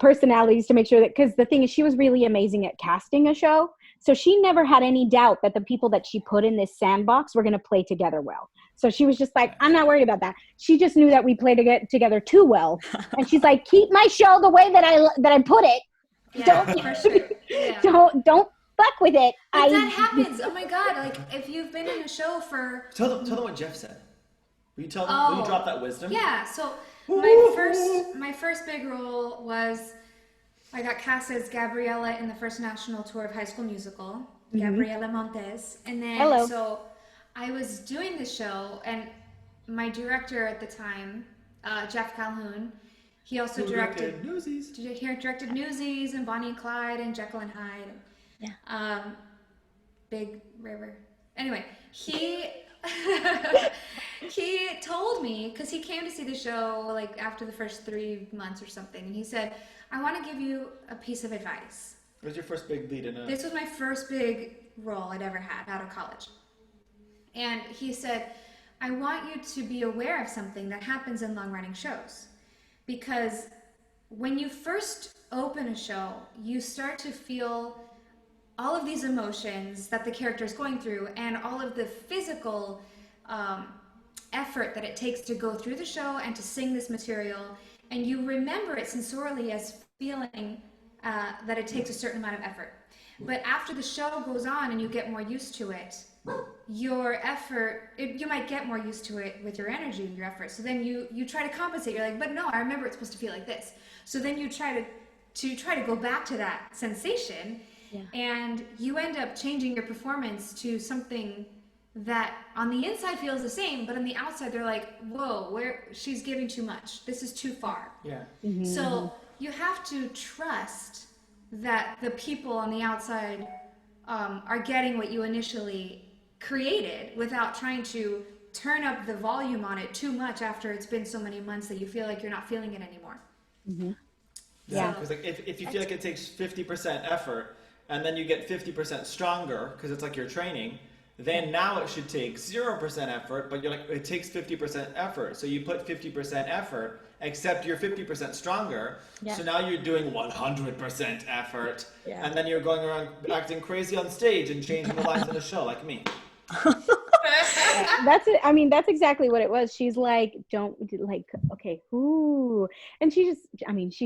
personalities, to make sure that, because the thing is, she was really amazing at casting a show. So she never had any doubt that the people that she put in this sandbox were going to play together well. So she was just like, I'm not worried about that. She just knew that we played together too well. And she's like, keep my show the way that I put it. Yeah, for sure. Yeah. Don't fuck with it. But that happens. Oh my God. Like, if you've been in a show for... Tell them what Jeff said. Will you tell them? Will you drop that wisdom? Yeah. So my first big role was, I got cast as Gabriella in the first national tour of High School Musical, Gabriela Montes. And then, so I was doing the show, and my director at the time, Jeff Calhoun, he also directed Newsies. He directed Newsies and Bonnie and Clyde and Jekyll and Hyde. Yeah. Big River. Anyway, he told me, because he came to see the show like after the first 3 months or something, and he said, I want to give you a piece of advice. What was your first big lead in a... This was my first big role I'd ever had out of college. And he said, I want you to be aware of something that happens in long-running shows. Because when you first open a show, you start to feel all of these emotions that the character is going through, and all of the physical effort that it takes to go through the show and to sing this material. And you remember it sensorially as feeling that it takes a certain amount of effort. But after the show goes on and you get more used to it, your effort, you might get more used to it with your energy and your effort. So then you try to compensate. You're like, but no, I remember it's supposed to feel like this. So then you try to go back to that sensation, and you end up changing your performance to something that on the inside feels the same, but on the outside they're like, whoa, she's giving too much. This is too far. Yeah. Mm-hmm. So you have to trust that the people on the outside are getting what you initially created, without trying to turn up the volume on it too much after it's been so many months that you feel like you're not feeling it anymore. Mm-hmm. Yeah. Because like if you feel like it takes 50% effort, and then you get 50% stronger because it's like you're training, then now it should take 0% effort, but you're like, it takes 50% effort. So you put 50% effort, except you're 50% stronger. Yeah. So now you're doing 100% effort. Yeah. And then you're going around acting crazy on stage and changing the lines in the show, like me. That's it. I mean, that's exactly what it was. She's like, okay, ooh. And she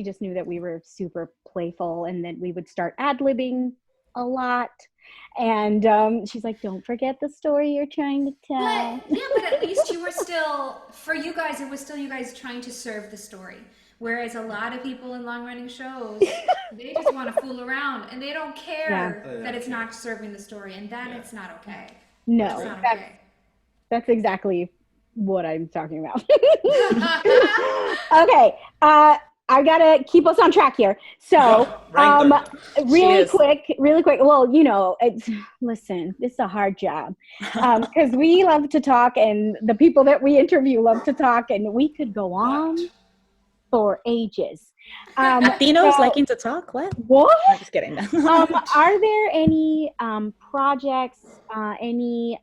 just knew that we were super playful, and that we would start ad-libbing a lot. And she's like, don't forget the story you're trying to tell. But at least you were still, for you guys, it was still you guys trying to serve the story. Whereas a lot of people in long-running shows, they just want to fool around, and they don't care that it's not serving the story, and it's not okay. No, that's exactly what I'm talking about. Okay, I gotta keep us on track here. So, really quick. Well, listen, this is a hard job because we love to talk, and the people that we interview love to talk, and we could go on for ages. Latinos liking to talk? What? I'm just kidding. Are there any projects, any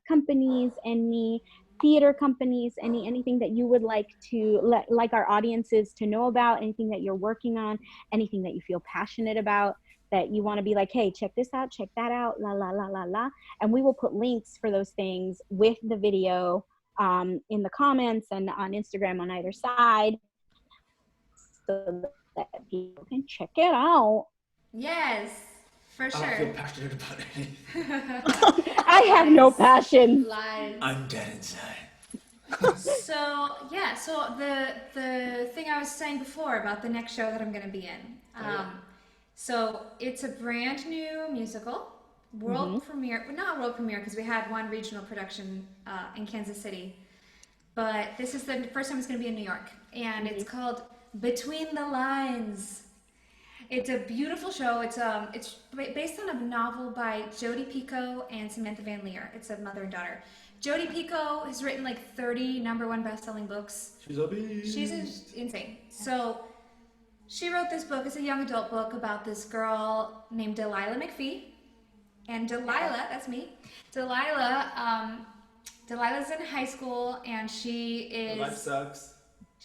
companies, any theater companies, anything that you would like to like our audiences to know about, anything that you're working on, anything that you feel passionate about, that you want to be like, hey, check this out, check that out, la la la la la, and we will put links for those things with the video in the comments and on Instagram on either side, so that people can check it out. Yes, for sure. I don't feel passionate about anything. I have no passion. Lies. I'm dead inside. So the thing I was saying before about the next show that I'm going to be in. So it's a brand new musical, world premiere. Well, not world premiere because we had one regional production in Kansas City, but this is the first time it's going to be in New York, and it's called Between the Lines. It's a beautiful show. It's based on a novel by Jodi Picoult and Samantha Van Leer. It's a mother and daughter. Jodi Picoult has written like 30 number one best-selling books. She's a beast. She's insane. So she wrote this book. It's a young adult book about this girl named Delilah McPhee. And Delilah, that's me. Delilah's in high school, and Her life sucks.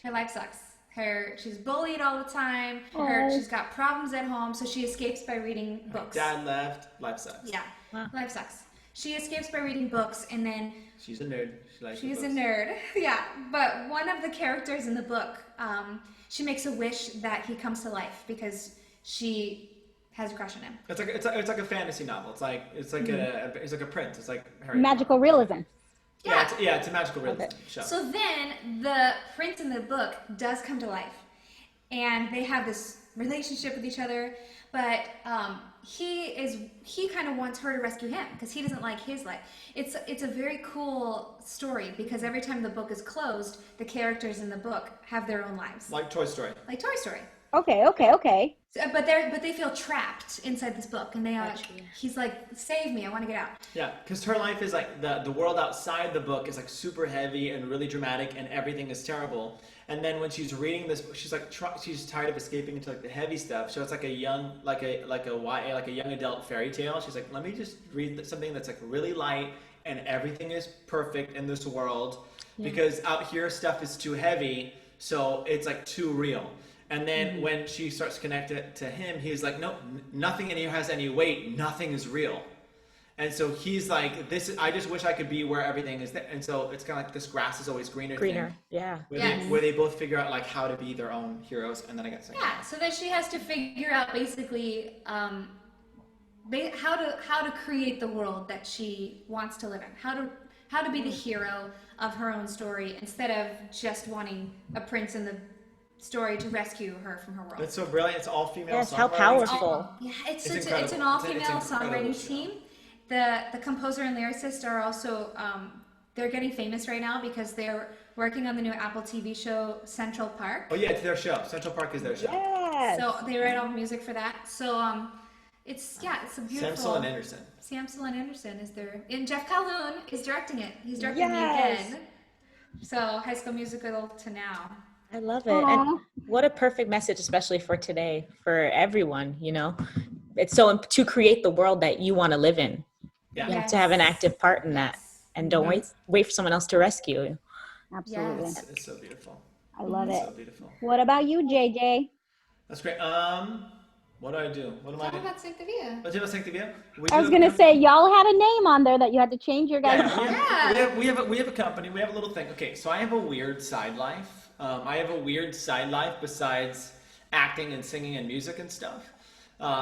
her life sucks. She's bullied all the time. She's got problems at home, so she escapes by reading books. Dad left. Life sucks. Yeah, life sucks. She escapes by reading books, and then She's a nerd. she's a nerd. Yeah, but one of the characters in the book, she makes a wish that he comes to life because she has a crush on him. It's like a fantasy novel. It's like a prince. It's like Harry Magical realism. It's a magical realism show. So then the prince in the book does come to life, and they have this relationship with each other. But he kind of wants her to rescue him because he doesn't like his life. It's a very cool story because every time the book is closed, the characters in the book have their own lives. Like Toy Story. Okay. But they feel trapped inside this book, and he's like, save me, I want to get out. Yeah, because her life is like the world outside the book is like super heavy and really dramatic, and everything is terrible. And then when she's reading this book, she's like she's tired of escaping into like the heavy stuff. So it's like a young young adult fairy tale. She's like, let me just read something that's like really light, and everything is perfect in this world because out here stuff is too heavy, so it's like too real. And then when she starts connected to him, he's like, no, nothing in here has any weight. Nothing is real. And so he's like, I just wish I could be where everything is there. And so it's kind of like this grass is always greener. Yeah. Where they both figure out like how to be their own heroes. And then I guess. So then she has to figure out basically how to create the world that she wants to live in. How to be the hero of her own story instead of just wanting a prince in the story to rescue her from her world. It's so brilliant. It's all female. Yes, how powerful. It's an all female songwriting team. The composer and lyricist are also they're getting famous right now because they're working on the new Apple TV show Central Park. Oh yeah, it's their show. Central Park is their show. Yes. So they write all the music for that. So it's a beautiful. Samsel and Anderson is there, and Jeff Calhoun is directing it. He's directing me again. So High School Musical to now. I love it. And what a perfect message, especially for today, for everyone, It's so to create the world that you want to live in. Yeah. You have to have an active part in that. And don't wait for someone else to rescue you. Absolutely. Yes. It's so beautiful. I love it. So beautiful. What about you, JJ? That's great. What do I do? Talk about Sanctavía. Let's do about Sanctavía. I was gonna say y'all had a name on there that you had to change your guys' name. We have a company. We have a little thing. Okay, so I have a weird side life. Besides acting and singing and music and stuff,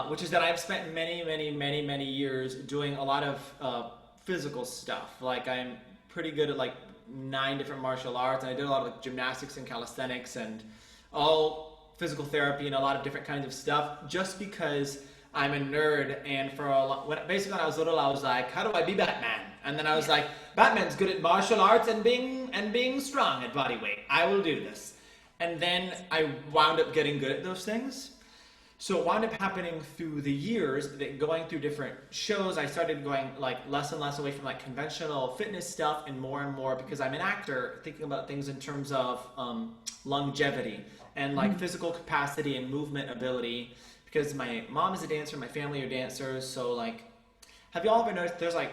which is that I've spent many years doing a lot of physical stuff. Like I'm pretty good at like 9 different martial arts, and I did a lot of like gymnastics and calisthenics and all physical therapy and a lot of different kinds of stuff just because I'm a nerd. And when I was little, I was like, how do I be Batman? And then I was like, Batman's good at martial arts and being strong at body weight. I will do this. And then I wound up getting good at those things. So it wound up happening through the years that going through different shows, I started going like less and less away from like conventional fitness stuff and more because I'm an actor, thinking about things in terms of longevity and like physical capacity and movement ability, because my mom is a dancer, my family are dancers. So like, have you all ever noticed there's like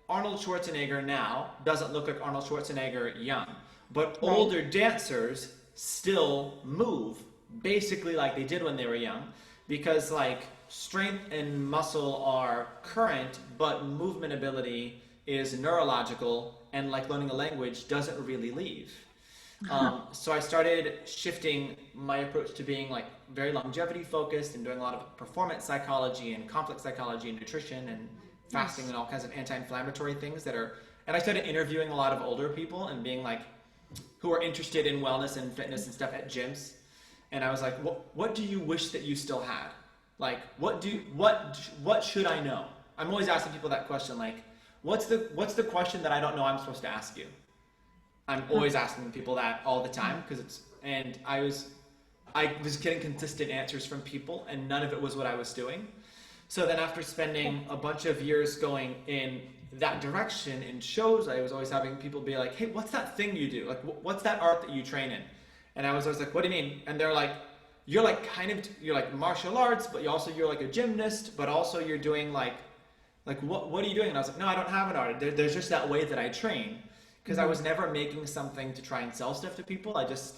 Arnold Schwarzenegger now doesn't look like Arnold Schwarzenegger young, but older dancers still move basically like they did when they were young, because like strength and muscle are current, but movement ability is neurological, and like learning a language doesn't really leave. So I started shifting my approach to being like very longevity focused and doing a lot of performance psychology and conflict psychology and nutrition and fasting and all kinds of anti-inflammatory things and I started interviewing a lot of older people and being like, who are interested in wellness and fitness and stuff at gyms. And I was like, what do you wish that you still had? Like, what should I know? I'm always asking people that question, like, what's the question that I don't know I'm supposed to ask you? I'm always asking people that all the time, and I I was getting consistent answers from people, and none of it was what I was doing. So then after spending a bunch of years going in that direction in shows, I was always having people be like, hey, what's that thing you do? Like, what's that art that you train in? And I was always like, what do you mean? And they're like, you're like martial arts, but you're like a gymnast, but also you're doing like what are you doing? And I was like, no, I don't have an art. There's just that way that I train. Because I was never making something to try and sell stuff to people. I just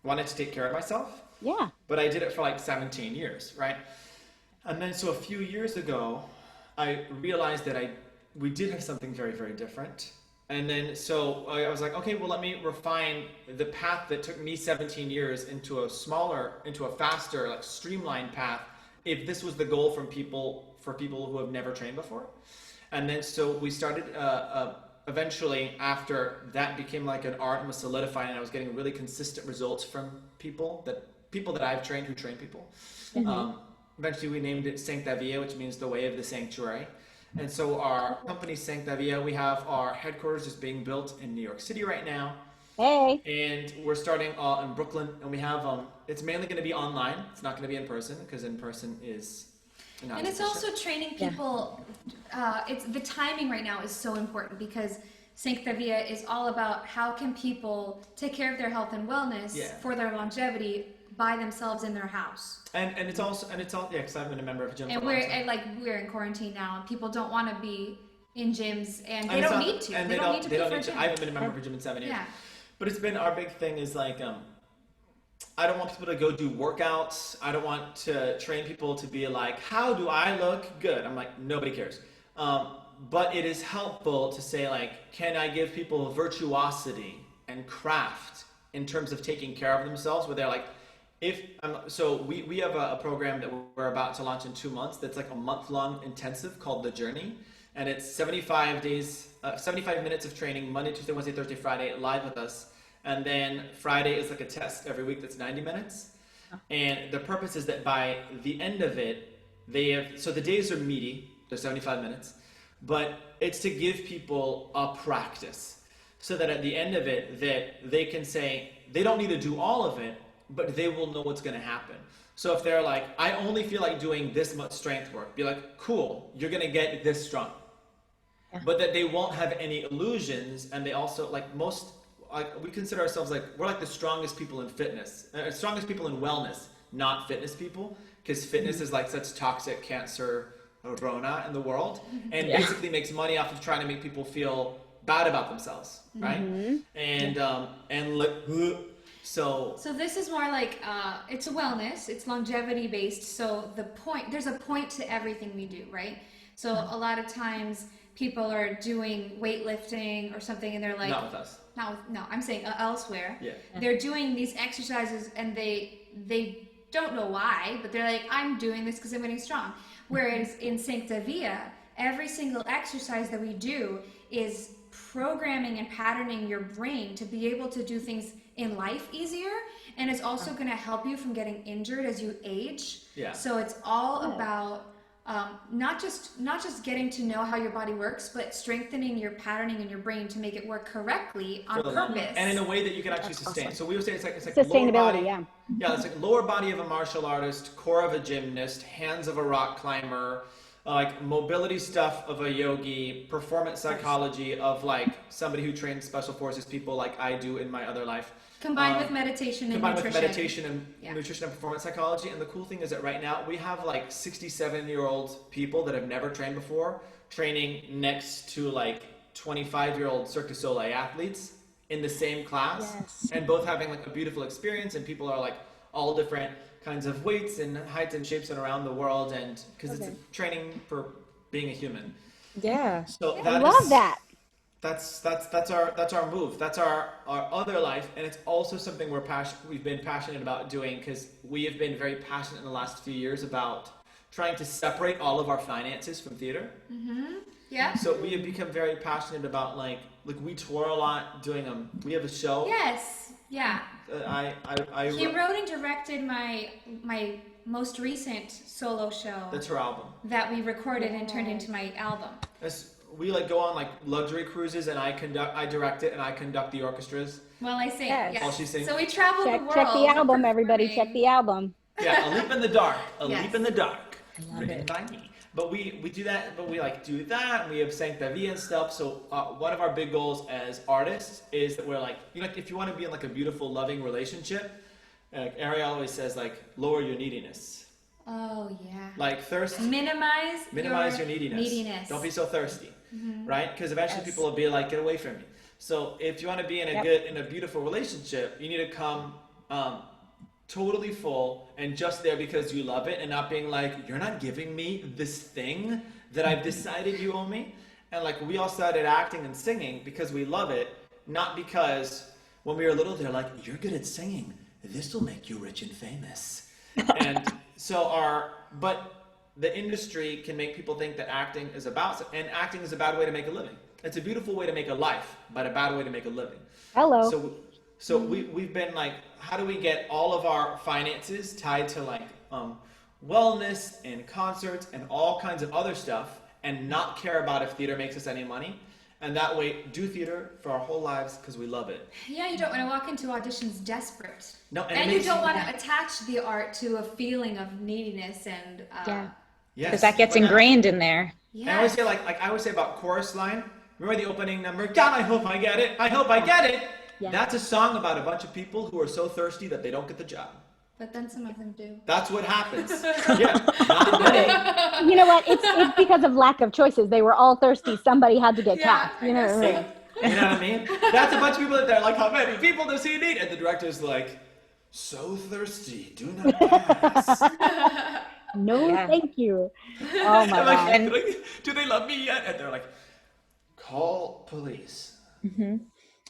wanted to take care of myself. Yeah. But I did it for like 17 years, right? And then so a few years ago, I realized that we did have something very, very different. And then so I was like, okay, well, let me refine the path that took me 17 years into a faster, like streamlined path. If this was the goal for people who have never trained before. And then so we started, eventually after that became like an art and was solidified, and I was getting really consistent results from people that I've trained who train people. Eventually we named it Sanctavía, which means the way of the sanctuary. And so our company Sanctavía, we have our headquarters just being built in New York City right now. Hey. And we're starting in Brooklyn, and we have it's mainly going to be online. It's not going to be in person, because in person is not And it's efficient. also training people. It's the timing right now is so important, because Sanctavía is all about how can people take care of their health and wellness for their longevity by themselves in their house. And it's all because I've been a member of a gym. And we're in quarantine now, and people don't want to be in gyms, and they don't need to. They don't need to pay for a gym. I haven't been a member of a gym in 7 years. Yeah. But it's been our big thing is like I don't want people to go do workouts. I don't want to train people to be like, how do I look good? I'm like, nobody cares. But it is helpful to say like, can I give people virtuosity and craft in terms of taking care of themselves, where they're like, we have a program that we're about to launch in 2 months that's like a month-long intensive called The Journey, and it's 75 days, 75 minutes of training, Monday, Tuesday, Wednesday, Thursday, Friday, live with us, and then Friday is like a test every week that's 90 minutes, and the purpose is that by the end of it, so the days are meaty, they're 75 minutes, but it's to give people a practice, so that at the end of it, that they can say, they don't need to do all of it, but they will know what's going to happen. So if they're like, I only feel like doing this much strength work, be like, cool, you're going to get this strong. Yeah. But that they won't have any illusions, and they also, we consider ourselves like, we're like the strongest people in fitness, strongest people in wellness, not fitness people, because fitness is like such toxic cancer Rona in the world, and basically makes money off of trying to make people feel bad about themselves, right? So this is more like it's a wellness, it's longevity based. So there's a point to everything we do, right? So a lot of times people are doing weightlifting or something, and they're like, not with us. No, I'm saying elsewhere. Yeah. They're doing these exercises, and they don't know why, but they're like, I'm doing this because I'm getting strong. Whereas in Sanctavía, every single exercise that we do is programming and patterning your brain to be able to do things in life easier, and it's also going to help you from getting injured as you age. Yeah. So it's all about not just getting to know how your body works, but strengthening your patterning in your brain to make it work correctly on purpose, and in a way that you can actually sustain. Awesome. So we would say it's like sustainability. It's like lower body of a martial artist, core of a gymnast, hands of a rock climber, like mobility stuff of a yogi, performance psychology of like somebody who trains special forces people like I do in my other life. Combined with meditation and nutrition. Nutrition and performance psychology. And the cool thing is that right now we have like 67-year-old people that have never trained before training next to like 25-year-old Cirque du Soleil athletes in the same class, and both having like a beautiful experience, and people are like all different kinds of weights and heights and shapes and around the world, and because it's training for being a human. Yeah. So I love that. That's our move. That's our other life, and it's also something we've been passionate about doing, because we have been very passionate in the last few years about trying to separate all of our finances from theater. Mm-hmm. Yeah. So we have become very passionate about like we tour a lot doing we have a show. Yes. Yeah. He wrote and directed my most recent solo show. That's her album. That we recorded and turned into my album. we like go on like luxury cruises, and I direct it, and I conduct the orchestras. Well, I sing. Yes. Yes. While she sings. So we travel the world. Check the album, everybody. Check the album. Yeah, A Leap in the Dark. A Yes. Leap in the Dark. love Written it. by me. But we do that, but we like do that, and we have Sanctavía and stuff. So one of our big goals as artists is that we're like, you know, if you want to be in like a beautiful, loving relationship, Arielle always says like, lower your neediness. Oh yeah. Like thirst. Minimize Your neediness. Don't be so thirsty, right? Because eventually people will be like, get away from me. So if you want to be in a beautiful relationship, you need to come totally full and just there because you love it, and not being like, you're not giving me this thing that I've decided you owe me. And like we all started acting and singing because we love it, not because when we were little they're like, you're good at singing, this will make you rich and famous. And so but the industry can make people think that acting is and acting is a bad way to make a living. It's a beautiful way to make a life, but a bad way to make a living. Hello. So we've been like, how do we get all of our finances tied to like wellness and concerts and all kinds of other stuff, and not care about if theater makes us any money, and that way do theater for our whole lives because we love it. Yeah, you don't want to walk into auditions desperate. No, and you don't want to attach the art to a feeling of neediness and Yes. Because that gets ingrained in there. And I always say I always say about chorus line. Remember the opening number? God, I hope I get it. I hope I get it. Yeah. That's a song about a bunch of people who are so thirsty that they don't get the job. But then some of them do. That's what happens. Yeah, not many. You know what? It's because of lack of choices. They were all thirsty. Somebody had to get cast. You know what I mean? You know what I mean? That's a bunch of people that they're like, how many people does he need? And the director's like, so thirsty, do not pass. No, Yeah. thank you. Oh my Like, God. like, do they love me yet? And they're like, call police.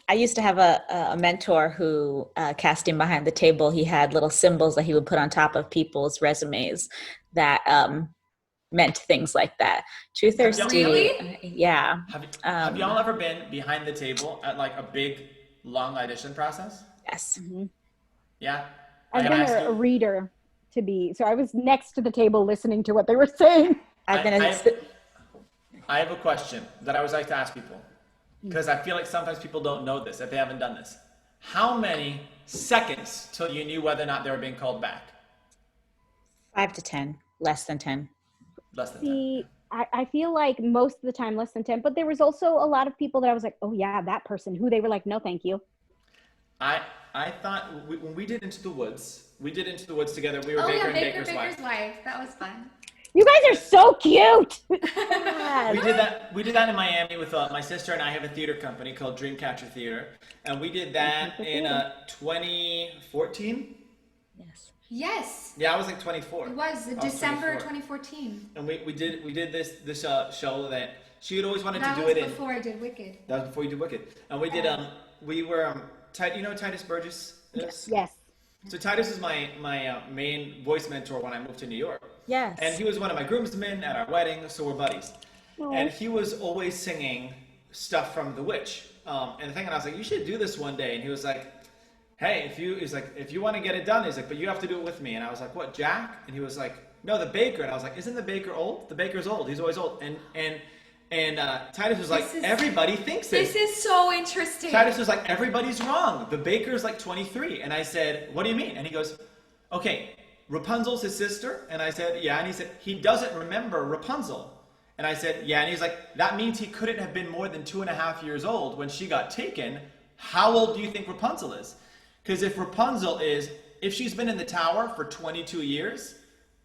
I used to have a mentor who, casting behind the table, he had little symbols that he would put on top of people's resumes that meant things like that. True thirsty. Really? Yeah. Have y'all ever been behind the table at like a big, long audition process? Yes. Yeah? I've I been asked a you- reader so I was next to the table listening to what they were saying. I've been I have a question that I always like to ask people, because I feel like sometimes people don't know this if they haven't done this. How many seconds till you knew whether or not they were being called back? 5 to 10, less than 10. Less than 10. See, I feel like most of the time less than 10, but there was also a lot of people that I was like, oh yeah, that person, who they were like, no, thank you. I thought when we did Into the Woods, together. We were Oh Baker yeah, and Baker's Baker's wife. wife. That was fun. You guys are so cute. We did that in Miami with my sister, and I have a theater company called Dreamcatcher Theater, and we did that in 2014. Yes. Yes. Yeah, I was like 24. It was I December 24. 2014. And we did this show that she had always wanted That to do was it in. before I did Wicked. That was before you did Wicked. And we did we were you know who Titus Burgess is? Yes. So Titus is my main voice mentor when I moved to New York. Yes. And he was one of my groomsmen at our wedding, so we're buddies. Aww. And he was always singing stuff from The Witch. And I was like, you should do this one day. And he was like, hey, if you want to get it done, he's like, but you have to do it with me. And I was like, what, Jack? And he was like, no, the baker. And I was like, isn't the baker old? The baker's old. He's always old. And Titus was like, everybody thinks this. This is so interesting. Titus was like, everybody's wrong. The baker's like 23. And I said, what do you mean? And he goes, okay, Rapunzel's his sister? And I said, yeah. And he said, he doesn't remember Rapunzel. And I said, yeah. And he's like, that means he couldn't have been more than 2.5 years old when she got taken. How old do you think Rapunzel is? Because if she's been in the tower for 22 years,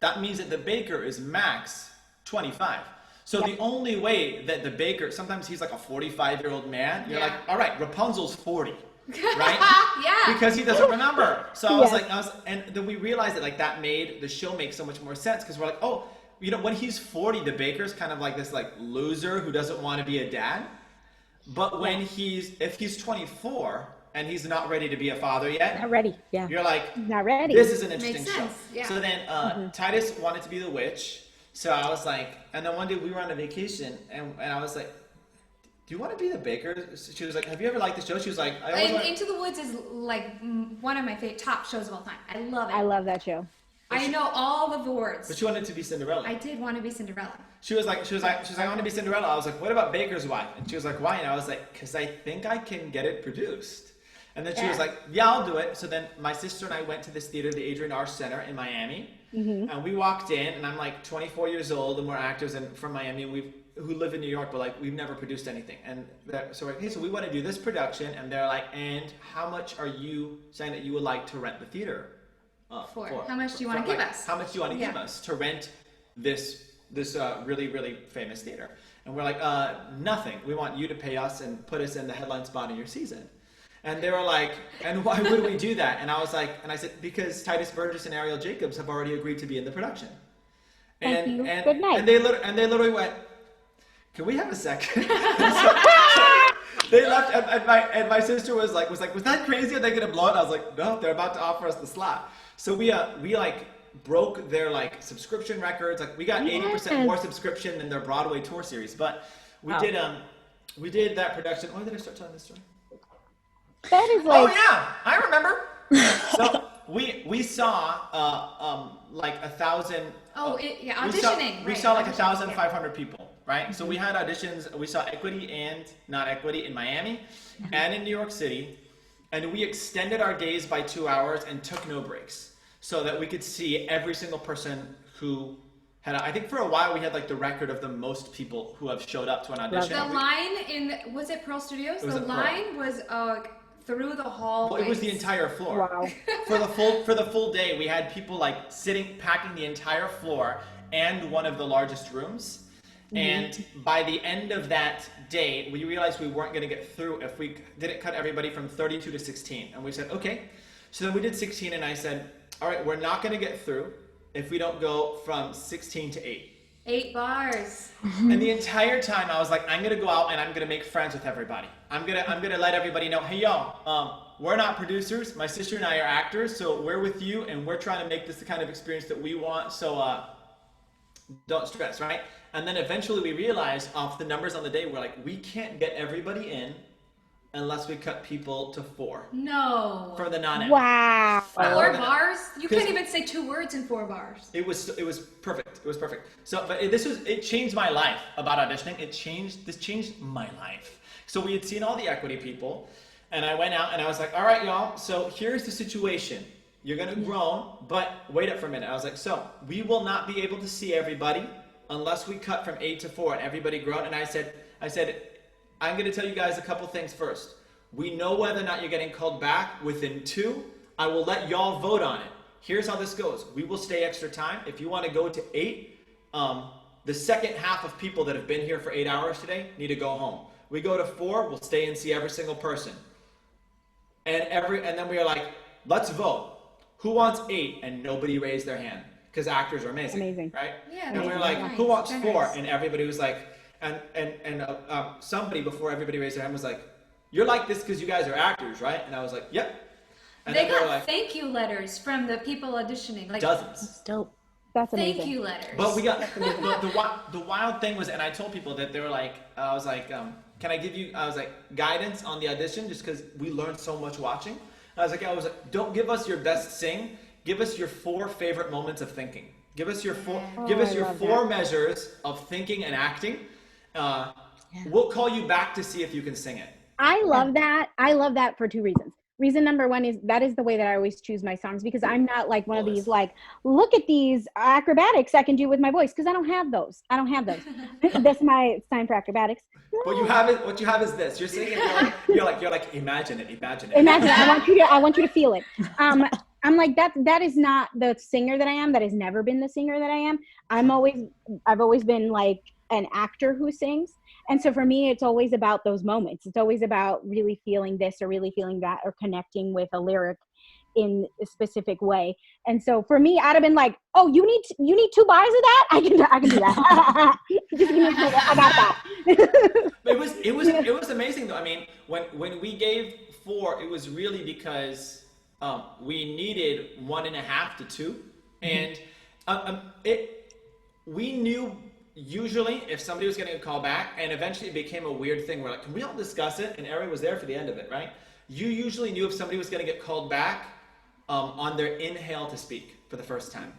that means that the baker is max 25. So the only way that the baker, sometimes he's like a 45-year-old man. You're like, all right, Rapunzel's 40, right? Yeah. Because he doesn't remember. So I was like, and then we realized that like that made the show make so much more sense, because we're like, oh, you know, when he's 40, the baker's kind of like this like loser who doesn't want to be a dad. But when if he's 24 and he's not ready to be a father yet, Not ready. Yeah. you're like, Not ready. this is an interesting Makes show. sense, yeah. So then Titus wanted to be the witch. So I was like, and then one day we were on a vacation, and I was like, do you want to be the baker? She was like, have you ever liked the show? She was like, Into the Woods is like one of my favorite top shows of all time. I love it. I love that show. I know all of the words. But she wanted to be Cinderella. I did want to be Cinderella. She was like, I want to be Cinderella. I was like, what about Baker's Wife? And she was like, why? And I was like, because I think I can get it produced. And then she was like, yeah, I'll do it. So then my sister and I went to this theater, the Adrian R. Center in Miami. And we walked in, and I'm like 24 years old, and we're actors and from Miami, and who live in New York, but like we've never produced anything. And so we're like, hey, so we want to do this production. And they're like, and how much are you saying that you would like to rent the theater? For how much do you want to give us? How much do you want to give us to rent this really, really famous theater? And we're like, nothing. We want you to pay us and put us in the headline spot in your season. And they were like, and why would we do that? And I was like, and I said, because Titus Burgess and Arielle Jacobs have already agreed to be in the production. And Good night. And they literally went, can we have a second? They left, and my sister was like, was that crazy? Are they gonna blow it? I was like, no, they're about to offer us the slot. So we like broke their like subscription records. Like we got 80% more subscription than their Broadway tour series. But we did that production. When did I start telling this story? That is like. Oh yeah, I remember. So we saw like 1,000. Auditioning. We saw like 1,500 people, right? So we had auditions. We saw equity and not equity in Miami and in New York City, and we extended our days by 2 hours and took no breaks so that we could see every single person who had. I think for a while we had like the record of the most people who have showed up to an audition. The line was it Pearl Studios? The line was through the hall. Well, it was the entire floor. Wow. For the full day, we had people like packing the entire floor and one of the largest rooms. And by the end of that day, we realized we weren't going to get through if we didn't cut everybody from 32 to 16. And we said, okay. So then we did 16, and I said, all right, we're not going to get through if we don't go from 16 to 8. 8 bars. And the entire time I was like, I'm gonna go out and I'm gonna make friends with everybody. I'm gonna let everybody know, hey y'all, we're not producers. My sister and I are actors, so we're with you and we're trying to make this the kind of experience that we want. So don't stress, right? And then eventually we realized off the numbers on the day, we're like, we can't get everybody in unless we cut people to 4. No. For the non-act. Wow. 4 bars? You can't even say 2 words in 4 bars. It was perfect. It was perfect. So, but it changed my life about auditioning. This changed my life. So we had seen all the equity people, and I went out and I was like, all right, y'all. So here's the situation. You're gonna groan, but wait up for a minute. I was like, so we will not be able to see everybody unless we cut from 8 to 4, and everybody groaned. And I said, I'm going to tell you guys a couple things first. We know whether or not you're getting called back within 2. I will let y'all vote on it. Here's how this goes. We will stay extra time. If you want to go to 8, the second half of people that have been here for 8 hours today need to go home. We go to 4, we'll stay and see every single person. And then we are like, let's vote. Who wants 8? And nobody raised their hand because actors are amazing. Right? Yeah. And we were like, who wants 4? And everybody was like, and somebody before everybody raised their hand was like, you're like this because you guys are actors, right? And I was like, yep. And they got thank you letters from the people auditioning. Like dozens. That's dope. That's amazing. Thank you letters. But we got the wild thing was, and I told people that they were like, I was like, can I give you? I was like, guidance on the audition just because we learned so much watching. I was like, don't give us your best sing. Give us your 4 favorite moments of thinking. Give us your 4. Give us your 4 measures of thinking and acting. We'll call you back to see if you can sing it. I love that. I love that for 2 reasons. Reason number 1 is that is the way that I always choose my songs, because I'm not like one of these like, look at these acrobatics I can do with my voice, because I don't have those. That's my sign for acrobatics. But you have it. What you have is this. You're singing. You're like, imagine it. Imagine it. I want you to feel it. I'm like, that is not the singer that I am. That has never been the singer that I am. I've always been like an actor who sings. And so for me, it's always about those moments. It's always about really feeling this or really feeling that, or connecting with a lyric in a specific way. And so for me, I'd have been like, oh, you need 2 bars of that? I can do that. Just give me I got that. It was amazing though. I mean, when we gave 4, it was really because we needed 1.5 to 2, and we knew usually if somebody was getting a call back, and eventually it became a weird thing. We're like, can we all discuss it? And Arielle was there for the end of it, right? You usually knew if somebody was going to get called back on their inhale to speak for the first time.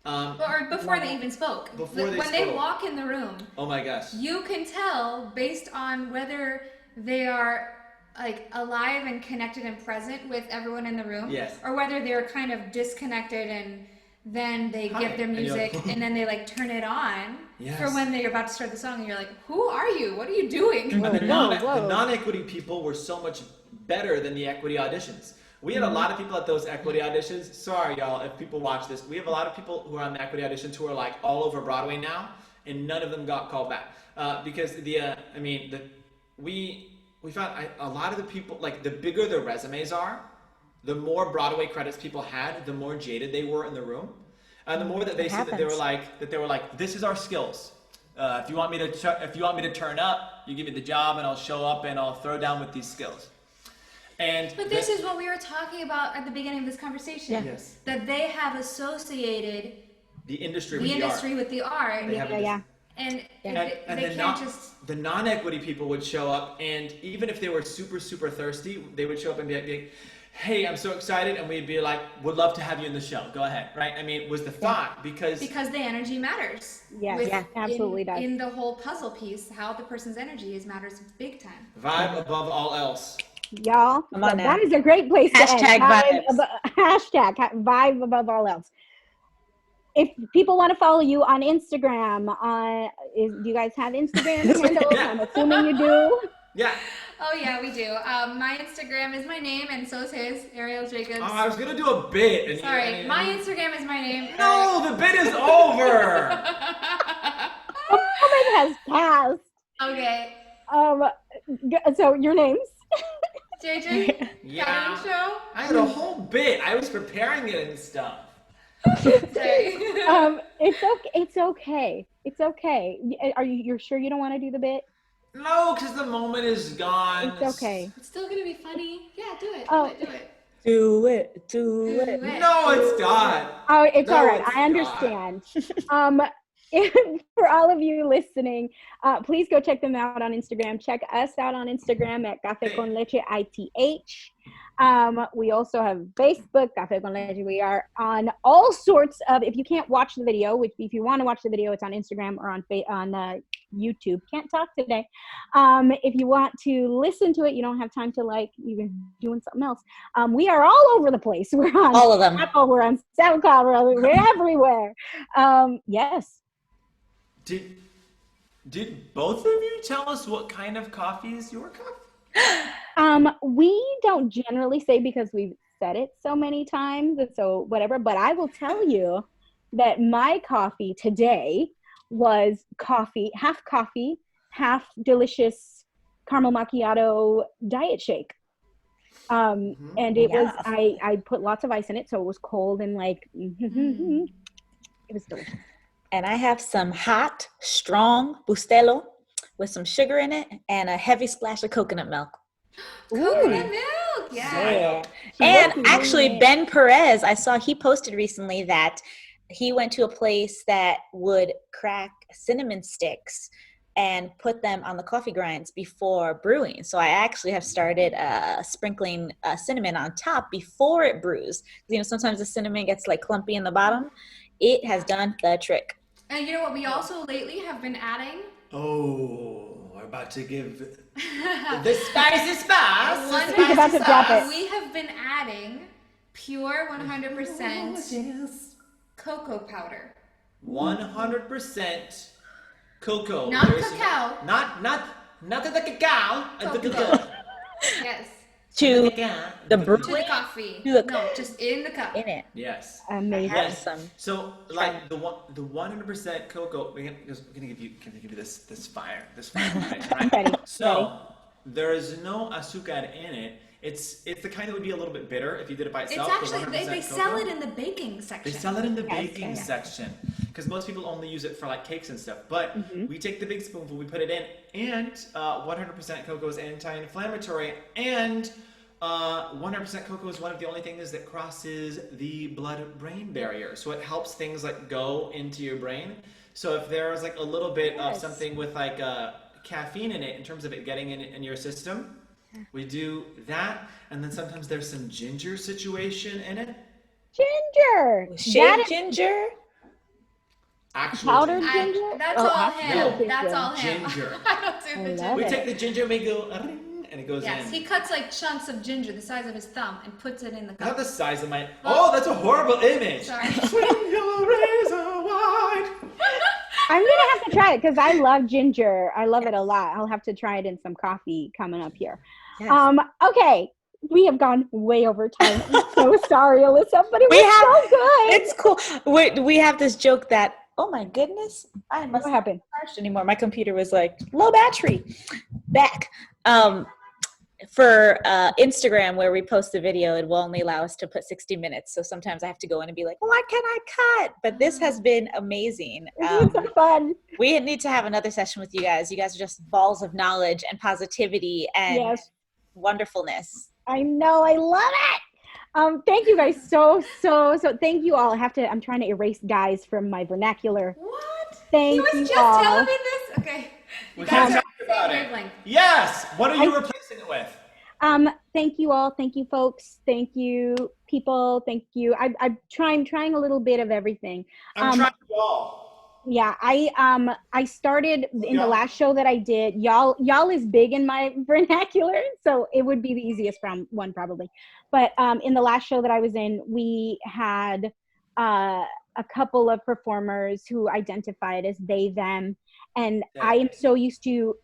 Or before they even spoke. When they walk in the room. Oh my gosh. You can tell based on whether they are like alive and connected and present with everyone in the room. Yes. Or whether they're kind of disconnected and then they give their music and then they like turn it on for when they're about to start the song and you're like, who are you? What are you doing? And the non-equity people were so much better than the equity auditions. We had a lot of people at those equity auditions. Sorry, y'all, if people watch this. We have a lot of people who are on the equity auditions who are like all over Broadway now, and none of them got called back because we found a lot of the people, like the bigger their resumes are, the more Broadway credits people had, the more jaded they were in the room, and the more that they said that they were like, this is our skills. If you want me to turn up, you give me the job, and I'll show up and I'll throw down with these skills. But this is what we were talking about at the beginning of this conversation. Yeah. Yes. That they have associated the industry with the art. And they can't just... The non-equity people would show up, and even if they were super, super thirsty, they would show up and be like, hey, I'm so excited, and we'd be like, would love to have you in the show. Go ahead, right? I mean, it was the thought, because the energy matters. Yes, absolutely does. In the whole puzzle piece, how the person's energy matters big time. Vibe above all else. Y'all, that is a great place to end. Hashtag vibe above all else. If people want to follow you on Instagram, do you guys have Instagram handles? I'm assuming you do. Yeah. Oh yeah, we do. My Instagram is my name, and so is his, Arielle Jacobs. Oh, I was gonna do a bit. Sorry, my Instagram is my name. No, the bit is over. The moment has passed. Okay. So your names? JJ. Yeah. Caruncho. I had a whole bit. I was preparing it and stuff. Sorry. It's okay. It's okay. You're sure you don't want to do the bit? No, because the moment is gone. It's okay. It's still gonna be funny. Yeah, do it. Do it. No, it's done. Oh, it's all right. I understand. For all of you listening, please go check them out on Instagram. Check us out on Instagram at Café Con Leche ITH. We also have Facebook, Café Con Leche. We are on all sorts of, if you can't watch the video, which if you want to watch the video, it's on Instagram or on YouTube. Can't talk today. If you want to listen to it, you don't have time to you're doing something else. We are all over the place. We're on all of them. Apple, we're on SoundCloud, we're everywhere. Yes. Did both of you tell us what kind of coffee is your coffee? We don't generally say because we've said it so many times, so whatever, but I will tell you that my coffee today was half coffee, half delicious caramel macchiato diet shake. And it was, I put lots of ice in it, so it was cold and it was delicious. And I have some hot, strong Bustelo with some sugar in it and a heavy splash of coconut milk. Coconut milk, yeah. And actually, Ben Perez, I saw he posted recently that he went to a place that would crack cinnamon sticks and put them on the coffee grinds before brewing. So I actually have started sprinkling cinnamon on top before it brews. Sometimes the cinnamon gets clumpy in the bottom. It has done the trick. And you know what we also lately have been adding? Oh, we're about to give the spicy spice. He's about to drop it. We have been adding pure 100% cocoa powder. 100% cocoa. Not cacao. Not the cacao. The cocoa. Yes. To the brewing? To the coffee. No, just in the cup. In it. Yes. Amazing. Yes. So the 100% cocoa. We're gonna give you this fire. Right? Ready. So there is no azúcar in it. It's the kind that would be a little bit bitter if you did it by itself. It's actually they sell it in the baking section. They sell it in the baking section because most people only use it for cakes and stuff. But we take the big spoonful, we put it in, and 100% cocoa is anti-inflammatory, and 100% cocoa is one of the only things that crosses the blood-brain barrier. So it helps things go into your brain. So if there's a little bit of something with caffeine in it, in terms of it getting in your system, We do that, and then sometimes there's some ginger situation in it. Ginger. Shaved ginger? Actual Powdered ginger. ginger. That's all actual him. That's all him. Ginger. I don't do the love We ginger. take the ginger, we go, and it goes Yes, in. he cuts like chunks of ginger the size of his thumb and puts it in the Not cup. the size of my. Oh, that's a horrible image. Sorry. Swing your razor wide. I'm gonna have to try it because I love ginger. I love it a lot. I'll have to try it in some coffee coming up here. Yes. Okay, we have gone way over time. I'm so sorry, Alyssa, but it was so good. It's cool. We have this joke that, oh my goodness, I must What not happened? be charged anymore. My computer was like, low battery. Back. For Instagram, where we post the video, it will only allow us to put 60 minutes. So sometimes I have to go in and be like, what can I cut? But this has been amazing. It's so fun. We need to have another session with you guys. You guys are just balls of knowledge and positivity and wonderfulness. I know. I love it. Thank you guys so. Thank you all. I'm trying to erase guys from my vernacular. What? Thank He was you just all. telling me this? Okay. We You can't guys talk are about same it. wavelength. Yes. What are you replacing it with? Thank you all. Thank you, folks. Thank you, people. Thank you. I'm trying a little bit of everything. I'm trying to all. Yeah, I started in the last show that I did. Y'all is big in my vernacular, so it would be the easiest one probably. But in the last show that I was in, we had a couple of performers who identified as they, them. And I am so used to,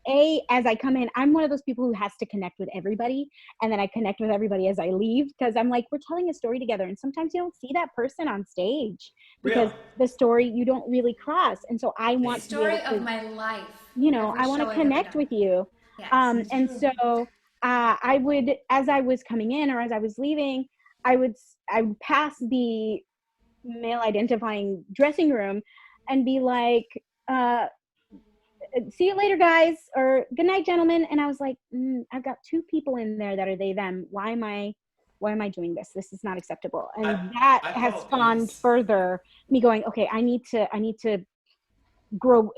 as I come in, I'm one of those people who has to connect with everybody. And then I connect with everybody as I leave, because I'm like, we're telling a story together. And sometimes you don't see that person on stage because the story you don't really cross. And so I want The story to be able to, of my life. I want to connect with you. Yes. And so I would, as I was coming in or as I was leaving, I would pass the male identifying dressing room and be like, see you later, guys, or good night, gentlemen. And I was like, I've got two people in there that are they, them. Why am I doing this? This is not acceptable. And that has spawned further me going, okay, I need to grow,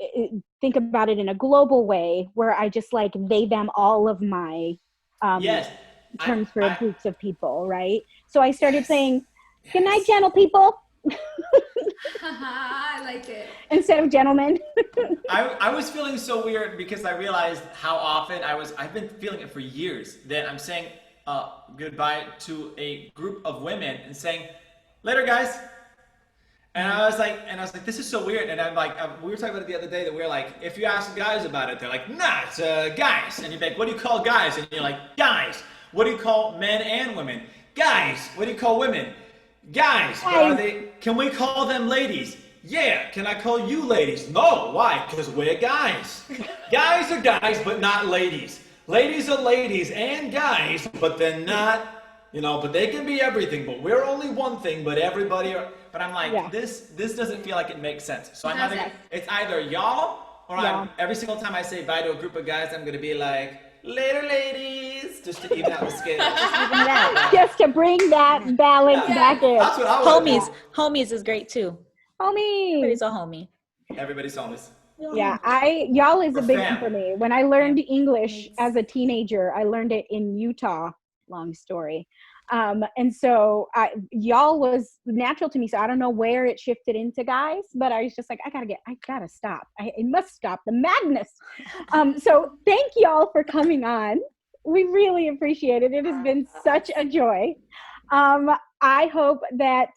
think about it in a global way where I just like they, them, all of my terms for groups of people, right? So I started saying, good night, gentle people. I like it. Instead of gentlemen. I was feeling so weird because I realized how often I've been feeling it for years that I'm saying goodbye to a group of women and saying, later guys. And I was like, this is so weird. And I'm like, we were talking about it the other day that we were like, if you ask guys about it, they're like, nah, it's guys. And you're like, what do you call guys? And you're like, guys. What do you call men and women? Guys. What do you call women? Guys. Can we call them ladies? Yeah. Can I call you ladies? No. Why? Because we're guys. Guys are guys, but not ladies. Ladies are ladies and guys, but they're not, but they can be everything. But we're only one thing, but everybody are. But I'm like, this doesn't feel like it makes sense. So I'm either, it's either y'all or every single time I say bye to a group of guys, I'm going to be like, later, ladies, just to even out the scale. Just to bring that balance back in. That's what I would do. Homies is great too. Homies. Everybody's a homie. Everybody's homies. Yeah, y'all is a big one for me. When I learned English as a teenager, I learned it in Utah. Long story. And so y'all was natural to me. So I don't know where it shifted into guys, but I was just like, I gotta stop. It must stop the madness. So thank y'all for coming on. We really appreciate it. It has been such a joy. I hope that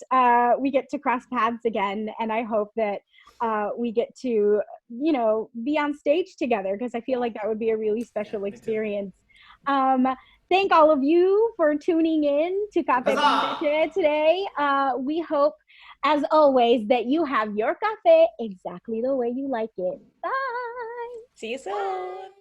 we get to cross paths again. And I hope that we get to, be on stage together, because I feel like that would be a really special experience. Thank all of you for tuning in to Café Con Leche today. We hope, as always, that you have your café exactly the way you like it. Bye. See you soon.